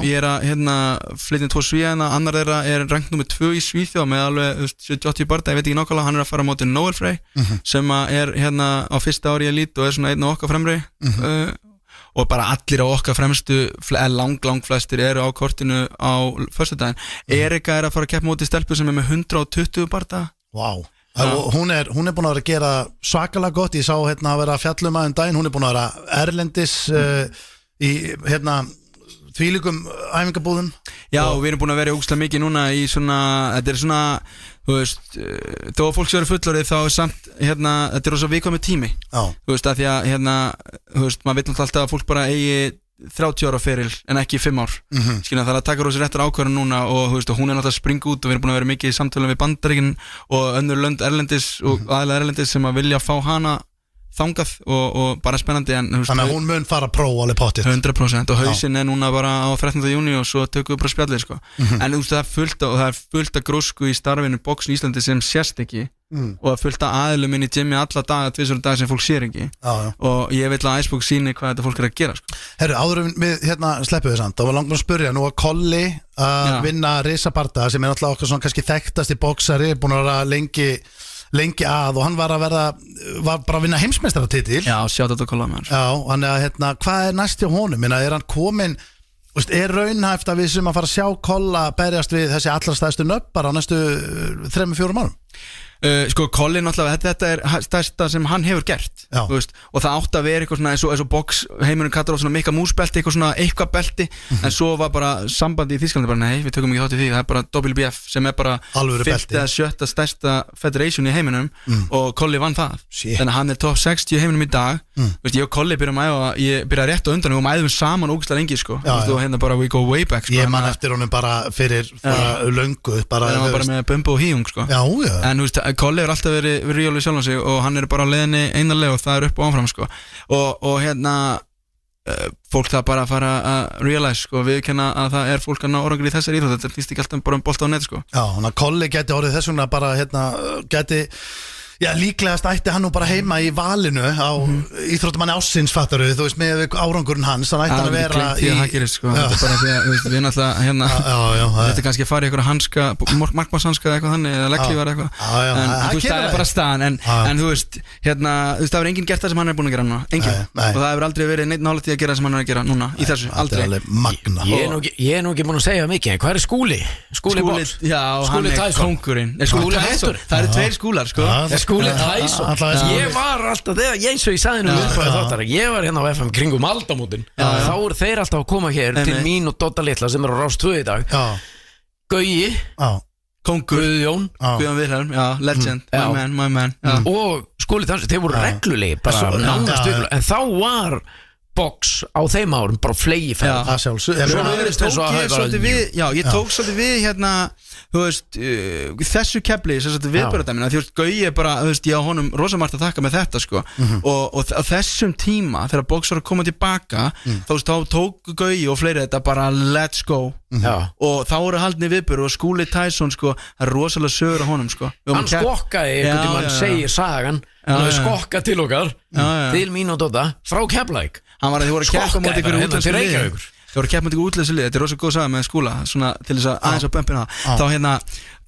ég er að flytja 2 Svíja annar þeirra er rangt nummer 2 í Svíþjóð með alveg 70-80 barða, ég veit ekki nákvæmlega hann er að fara á móti Noel Frey sem er á fyrsta ári í Elite og er svona einn á okkar fremri og bara allir á okkar fremstu lang flestir eru á kortinu á föstudaginn. Erika er að fara að keppa móti stelpu sem er með 120 barða. Wow. Hún er búin að vera að gera svakalega gott, ég sá að vera að fjallum aðeins daginn, hún er búin að vera erlendis í þvílíkum æfingabúðum. Já, og við erum búin að vera ógeðslega mikið núna í svona, þetta er svona, þú veist, þó að fólk sem eru fullorðið þá er samt, þetta er rosa viðkvæmur tími. Já. Þú veist, að því að, þú veist, maður veit alltaf að fólk bara eigi 30 ára feril en ekki 5 ár. Skilja, það er að taka rosa réttar ákvörðun núna og þú veist, og hún er náttúrulega að springa út og við erum búin að vera mikið í samtölum við Bandaríkin og önnur lönd erlendis og aðilega erlendis sem að vilja fá hana þangað og bara spennandi en, þannig að hún mun fara að prófa alveg pottið 100% og hausinn er núna bara á 13. júní og svo tökum við bara spjallið sko. En þú veist, það er fullt af grósku í starfinu boxin í Íslandi sem sést ekki og það er fullt af aðilum inn í gymmi alla daga, tvisvar dag sem fólk sér ekki og ég vil að Icebox síni hvað þetta fólk er að gera sko. Herru, áður við sleppum við samt, þá var langt að spyrja nú að Kolli að vinna risabarda sem er náttúrulega okkar svona kannski þekktasti boxari, búin að vera lengi að og hann var bara að vinna heimsmeistaratitil. Já, sjátt þetta Kolla með hann. Já, hann er hvað er næst hjá honum? Er hann komin, er raunhæft að við sem að fara að sjá Kolla berjast við þessi allra stærstu nöfn bara á næstu 3-4 árum? Sko, Colin náttúrulega, þetta er stærsta sem hann hefur gert veist, og það átti að vera eitthvað svona eins og box heiminum kallar á svona Mikka Mús belti, eitthvað belti en svo var bara sambandi í Þýskalandi bara nei, við tökum ekki þátt í því, það er bara WBF sem er bara 5. eða 7. stærsta federation í heiminum og Colli vann það þannig að hann er top 60 í heiminum í dag veist, ég og Colli byrjum að æfa, ég byrjaði rétt á undan og æfum saman ógeðslega lengi sko. Veist, og hérna bara we go way back sko. Ég man eftir honum bara fyrir löngu bara með Bumbo og Híung sko. En þú veist, Colli er alltaf verið ríjóli sjálf á sig og hann er bara á leiðinni einarlega og það er upp og áfram sko. og hérna fólk það bara að fara að realize sko, viðurkenna að það er fólk að ná árangur í þessari íþrótt, þetta snýst ekki alltaf bara bolta á net sko. Já, þannig að Colli geti orðið þess vegna bara geti já, líklegast ætti hann nú bara heima í valinu á íþróttamanni ársins fattaru, þú veist, með árangurinn hans hann ætti að vera í það gerist sko, þetta er bara því að við náttúrulega þetta er kannski að fara í einhverja hanska markmannshanska eða eitthvað þannig eða legglífar eitthvað en þú veist, það er bara staðan en þú veist, það er enginn gert það sem hann er búin að gera núna, enginn og það hefur aldrei verið neitt nálægt í að gera það sem hann er að gera núna í þessu, aldrei Ég er nú ekki búin að segja mikið, hvað er Skúli? Skúli Boss? Já, hann er kóngurinn það eru 2 skúlar sko Skúli Tyson. Ég var alltaf þegar eins og ég sagði nú þáttar ég var hérna á FM kringum aldamótin þá eru þeir alltaf að koma hér til mín og Dodda litla sem er á Rás 2 í dag Gauji Kongur Guðjón Vilhelm, legend, my man og Skúli Tyson, þeir voru reglulegi bara nánast virkulega en þá var box á þeim árum bara flegi ferð ég tók svolítið við hérna þú veist, þessu kefli viðbörðardæmina, því að Gauji er bara þú veist, ég á honum rosamart að þakka með þetta sko. og á þessum tíma þegar box var að koma tilbaka þá tók Gauji og fleiri þetta bara let's go og þá voru haldni viðbörð og Skúli Tyson sko, það er rosalega sögur á honum sko. Hann skokkaði, mann segir sagan hann skokka til okkar til mín og Dodda, frá Keflavík hann var að þið voru að keppa móti ykkur útlensku lið þið voru að keppa móti ykkur útlensku lið, þetta er rosalega góð saga með Skúla svona til þess að aðeins að bömpina þá hérna,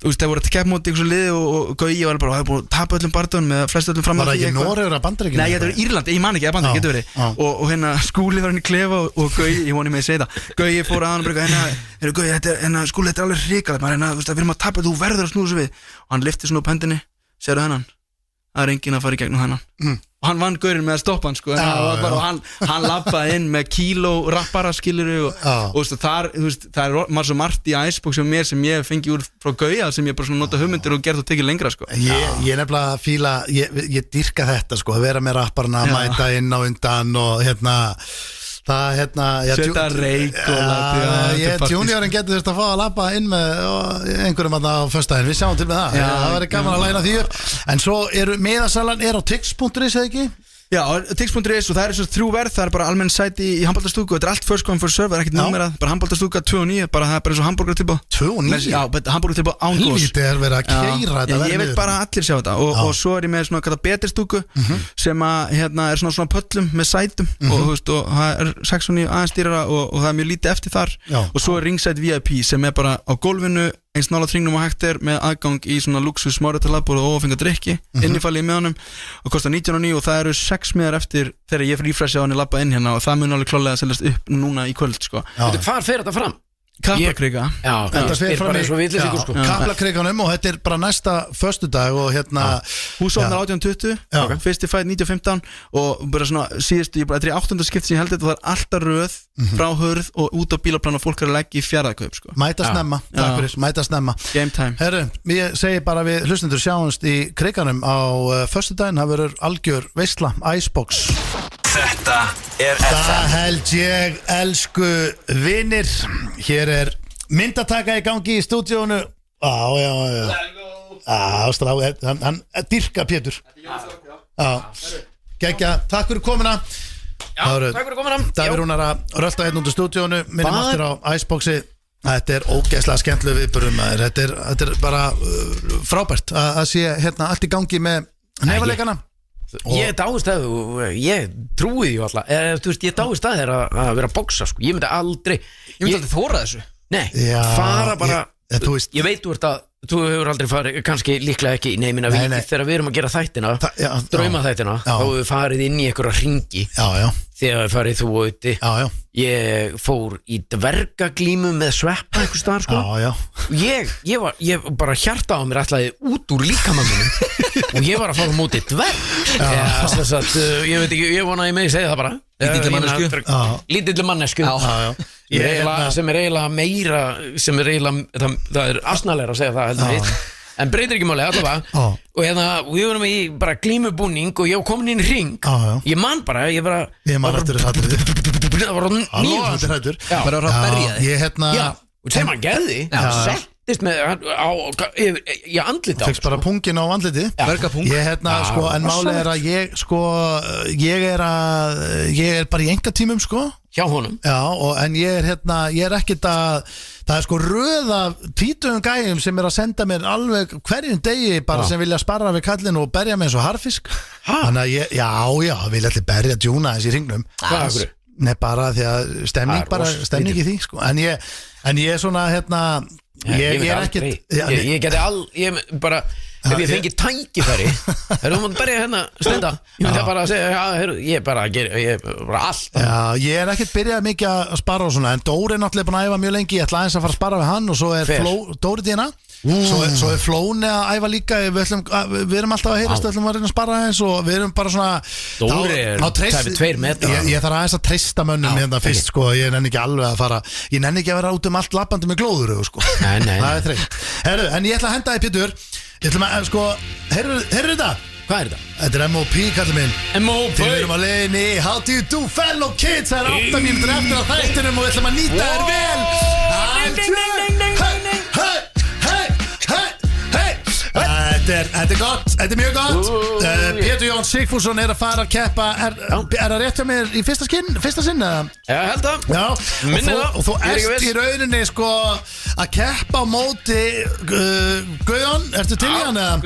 þú veist, þið voru að keppa móti ykkur lið og Gauji var bara, það hefur búin að tapa öllum bardunum með flest öllum fram var það ekki Noregur að Bandaríkjunum? Nei, þetta var Írland, ég man ekki að Bandaríkjunum getur verið og hérna Skúli var hann í klefa og Gauji, ég voni með að segja það Gauji fór að hann og bara, Gauji, Skúli, þetta er alveg hrikalegt við erum að tapa, þú verður að snúsa við og hann lyfti svona upp hendinni, segðu þennan það er enginn að fara í gegnum þennan og hann vann gaurinn með að stoppa hann sko og hann labbaði inn með kíló rappara skiluru og það er maður svo margt í Icebox sem ég fengi úr frá Gauja sem ég bara svona nota hugmyndir og gerð og tekið lengra sko ég nefnilega fíla, ég dyrka þetta sko að vera með rapparna, mæta inn á undan og hérna það setja reik og juniorinn getur þurft að fá að labba inn með einhverjum á föstudaginn, við sjáum til með það verður gaman að læna því upp en svo miðasalan er á tix.is eða ekki? Já, tix.is og það er svo 3 verð, það er bara almenn sæti í handboltastúku, þetta er allt first come first serve, það er ekkert númerað, bara handboltastúka 2.9, bara það er bara eins og hamburgertilboð 2.9? Já, hamburgertilboð án gós. Helvítið er verið að keyra þetta ég vil bara allir sjá þetta og svo er ég með svona betri stúku sem að hérna er svona pöllum með sætum og þú veist, og það er 6.9 aðeins dýrara og það er mjög lítið eftir þar og svo er ringside VIP sem er bara á gólfinu eins nála tringnum og hægt er með aðgang í svona luxus smáréttarlaðborð og ófenga drykki innifalli í meðanum og kostar 19.9 og það eru 6 miðar eftir þegar ég refresha á henni labba inn hérna og það mun alveg klálega að seljast upp núna í kvöld sko. Hvar fer þetta fram? Kaplakrika. Já, þetta fer fram í sko. Kaplakrikanum og þetta bara næsta föstudag og húsofnar 18:20 fyrsti fætt 19:15 og bara svona síðustu, þetta er 8. skipt sem ég held þetta, það alltaf röð frá hörð og út á bílaplan og fólk að leggja í fjárðakaup sko. Mæta snemma, takk fyrir, mæta snemma Game time. Herru, ég segi bara við hlustendur sjáumst í krikanum á föstudaginn, það verður algjör veisla, Icebox. Þetta Það held ég, elsku vinir. Hér myndataka í gangi í stúdíónu. Já hann dyrka Pétur. Gekkja, takk fyrir komuna. Takk fyrir komuna. Davíð Rúnar að rölda út úr stúdíónu. Minnum aftur á Iceboxi. Þetta ógeðslega skemmtileg viðburðum. Þetta er bara frábært að sé allt í gangi með nefaleikana. Ég dáist að ég trúi því alltaf ég dáist að þér að vera að boxa sko. Ég myndi aldrei þóra þessu. Nei, fara bara ég veit þú hefur aldrei farið, kannski líklega ekki þegar við erum að gera þættina drauma þættina, þá hefur við farið inn í einhverja hringi þegar við farið þú og Uti ég fór í dvergaglímu með sveppa einhvers staðar sko. ég bara hjarta á mér ætlaði út úr líkamannum og ég var að fara á móti dverg ég veit ekki, ég vona að ég megi segja það bara lítilli mannesku sem er eiginlega meira það er asnalegra að segja það heldur við en breytir ekki máli allavega og við vorum í bara glímubúning og ég var komin inn í hring ég man eftir þess atriði það var nýjum bara að berja þig og sem hann gerði settist með í andliti fegst bara pungin á andliti ég sko, en máli er að ég er bara í engatímum sko hjá honum en ég er ekkert að það er sko röð af tvítugum gæjum sem er að senda mér alveg hverjum degi bara sem vilja sparra við kallinu og berja með eins og harfisk þannig að ég vilja allir berja djúna þessi hringnum Nei, bara því að stemning í því sko. en ég er svona ég er ekkert ég geti bara ef ég fengi tækifæri þú mátt berja stenda ég myndi bara að segja ég bara allt ég er ekkert byrjað mikið að spara og svona en Dóri er náttúrulega búin að æfa mjög lengi ég ætla aðeins að fara að spara við hann og svo er Dóri dína svo er Flóni að æfa líka við erum alltaf að heyrast við ætlum að reyna að spara aðeins og við erum bara svona Dóri er 2 metrar ég þarf aðeins að treysta mönnum fyrst sko ég nenni ekki alveg að fara ég nenni ekki að vera út allt lappandi með glóður sko það er þreytt en ég ætla að henda þig Pétur ég ætla að sko heyrðu þetta hvað er þetta? Þetta er M.O.P. kallið minn M.O.P. Við erum að leiðinni How do you do fellow kids Það er 8 mínútur eftir á þættinum og við ætlum að nýta þér vel Þetta er gott, þetta er mjög gott Pétur Jón Sigfússon er að fara að keppa Er það rétt hjá mér í fyrsta sinn? Já, held að Og þú ert í rauninni sko að keppa á móti Guðjón, ertu til í hann eða?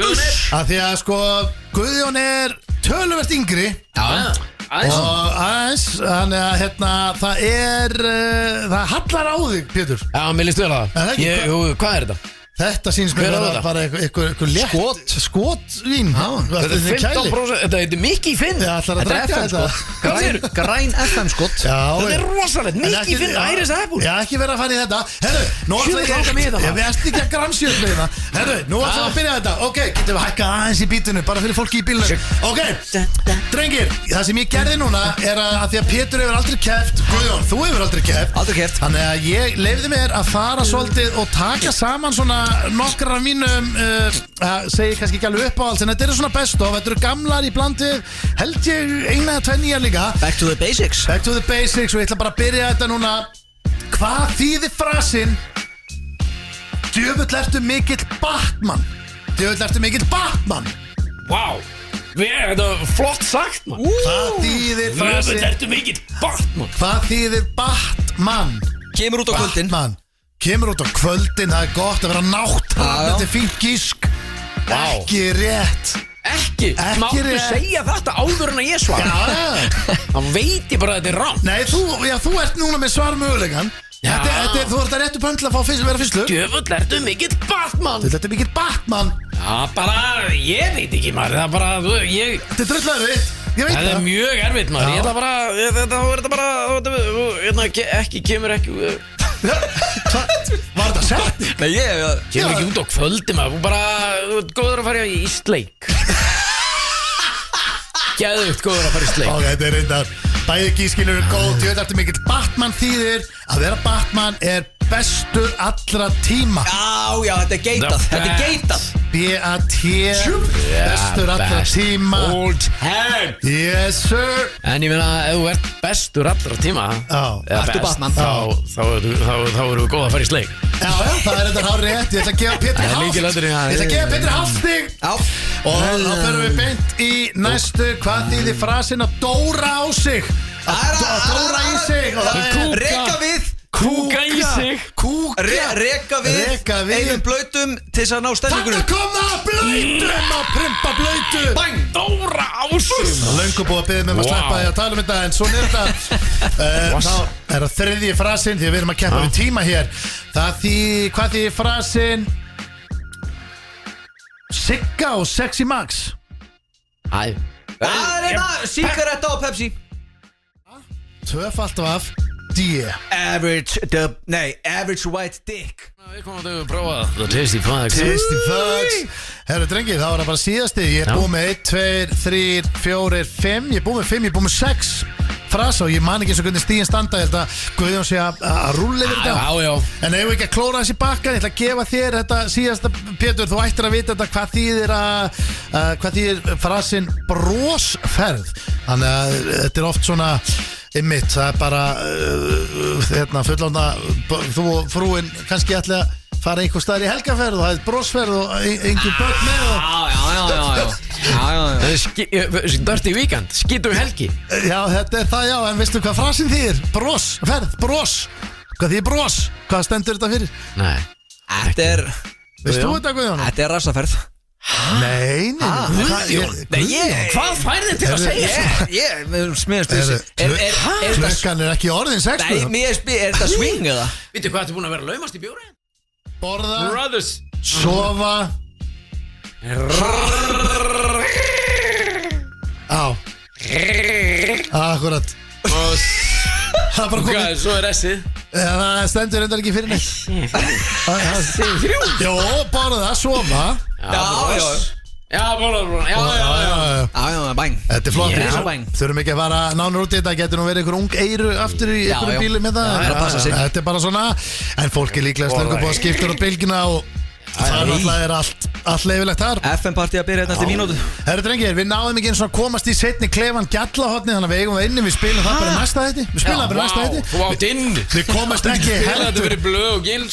Af því að sko Guðjón er töluvert yngri og aðeins þannig að það hallar á þig Pétur Já, mér líst vel að það Hvað er þetta? Þetta sýnst mér að bara eitthvað létt skotvín Þetta er 15%, þetta heitir Mikki Finn Þetta er FM skot Græn FM skot Þetta er rosalegt, Mikki Finn, Æris Apple Já, ekki vera að fara í þetta Herru, nú ætla ég Við ætlum ekki að gramsjöld með það Herru, nú ætlum við að byrja þetta Ok, getum við hækkað aðeins í bítinu bara fyrir fólki í bílunum Ok, drengir, það sem ég gerði núna er að því að Pétur hefur aldrei keppt Guðjón, þú hefur aldrei keppt Þannig að ég leyfði mér að fara svolítið og taka saman svona nokkrar af mínum segi kannski ekki alveg upp á allt en þetta eru svona best of, þetta eru gamlar í blandið held ég eina eða 2 nýjar líka Back to the basics og ég ætla bara að byrja þetta núna hvað þýðir frasinn djöfull ertu mikill Batman Wow, þetta er flott sagt man Hvað þýðir frasinn djöfull ertu mikill Batman Hvað þýðir Batman Kemur út á kvöldin Kemur út á kvöldin, það er gott að vera náttúrulega Þetta er fínt gísk Ekki rétt Ekki Máttu segja þetta áður en að ég svara Þá veit ég bara að þetta er rátt Nei, þú ert núna með svarmögulegan Þú ert að réttu pönt til að vera fyrstlu Djöfull ertu mikill Batman Þetta er mikill Batman Já, bara, ég veit ekki maður Það er bara, Þetta er dröll erfitt Það er mjög erfitt maður Ég ætla bara, þetta bara Ekki, kemur ekki Var þetta setning? Nei, Kemur ekki út á kvöldi maður. Þú bara, þú ert góður að fara í sleik. Geðugt góður að fara í sleik. Ok, þetta reyndar. Bæði gískilur góð. Þú veit eftir mikill Batman þýðir. Að vera Batman bestur allra tíma. Já, þetta er geitað. B-A-T bestur allra tíma. Old head. Yes sir. En ég meina, ef þú ert bestur allra tíma Ertu Batman þá erum við góð að fara í sleik. Já, það er þetta hár rétt. Ég ætla að gefa Pétri hálfstig. Og þá förum við beint í næstu. Hvað þýðir frasinn að dóra á sig? Að dóra í sig. Reka við. Kúka í sig. Reka við einum blöytum til þess að ná stellingunum. Þetta kom það, blöytum að prumpa blöytu. Bang, dóra á sig. Löngu búið að biðja mig að sleppa því að tala um þetta. En svona er þetta. Þá er það þriðji frasinn. Því við erum að keppa við tíma hér. Hvað þýðir frasinn Sigga og Sexy Max? Það er síkaretta og Pepsi. Tvöfalt af D. Average white dick. Við komum að prófa The Tasty Fucks. Tasty Fucks. Herru drengir, þá er það bara síðasti. Ég er búið með 1, 2, 3, 4, 5. Ég er búið með 5, ég er búið með 6 frasa og ég man ekki eins og hvernig stíðin standa. Ég held að Guðjón sé að rúlla yfir þetta. Já. En ef við ekki að klóra þessi bakka, ég ætla að gefa þér þetta síðasta, Pétur. Þú ættir að vita þetta hvað þýðir frasinn brosferð. Þannig að þetta er oft svona einmitt, það er bara fullorðna, þú og frúin kannski ætla að fara einhver staðar í helgaferð og það er brosferð og engin börn með Já. Dirty weekend, skítur helgi. Já, þetta er það, já, en veistu hvað frasinn þýðir? Brosferð, bros. Hvað þýðir bros? Hvað stendur þetta fyrir? Nei. Þetta er Veistu þetta, Guðjón? Þetta er rassaferð. Nei. Hvað fær þið til að segja þetta? Við smiðast þessu. Klukkan er ekki orðin 6. Nei, er þetta swing eða? Vittu hvað, þetta er búin að vera laumast í bjóri? Borða, Brothers. sofa. Akkurat. Það er bara komið. Hvað, svo er S-ið? Það stendur reyndar ekki fyrir neitt. Jó, borða, sofa. Já, borða. Já, bang. Þetta er flott. Risabæng. Þurfum ekki að fara nánur út í þetta. Getur nú verið einhver ung eyru aftur í einhverjum bílum með það. Þetta er bara svona. En fólk er líklega slöngu búið að skipta á bylgina og það náttúrulega er allt leifilegt þar. FM-partí að byrja hérna eftir mínútu. Herru drengir, við náðum ekki eins og að komast í seinni klefan gjallahotni, þannig að við eigum það inni. Við spilum það bara næsta hætti. Við spilum það bara næsta hætti. Þú átt inn. Við komast ekki heldur.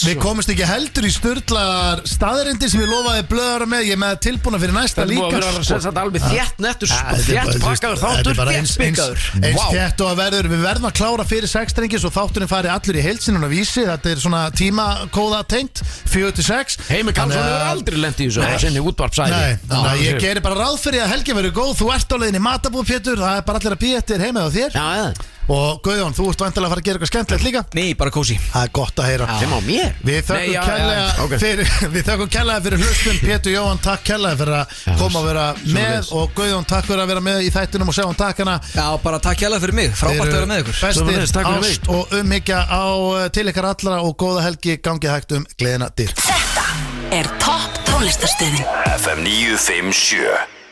Við komast ekki heldur í sturlaðar staðarindir sem ég lofaði blöðara með. Ég er með tilbúna fyrir næsta líka. Það er alveg þétt nettur, þétt pakkaður þáttur, þétt spikkaður. Eins þétt og að verður. Við verðum að klára fyrir 6 drengir svo þátturinn fari allir í heild sinna vísi. Þetta er svona tímakóða tengt 4-6. Heimir Karlsson hefur aldrei lent í þessu á sinni útvarpsæði. Nei, þannig að ég gerir bara ráð fyrir að helgin verður góð. Þú ert á leiðinni í matabúð, Pétur. Það er bara allir að bíða eftir heima á þér. Já. Og Guðjón, þú ert vantilega að fara að gera eitthvað skemmtilegt líka. Nei, bara kósi. Það er gott að heyra. Sem á mér. Við þökkum kærlega fyrir hlustun. Pétur Jóhann, takk kærlega fyrir að koma og vera með. Og Guðjón, takk fyrir að vera með í þættinum og sjá hann takkana. Já, bara takk kærlega fyrir mig. Frábært að vera með ykkur. Bestir ást og umhyggja á til ykkar allra og góða helgi, gangið hægt gleðina dyr. Þetta er topp tónlistarstöðin FM 957.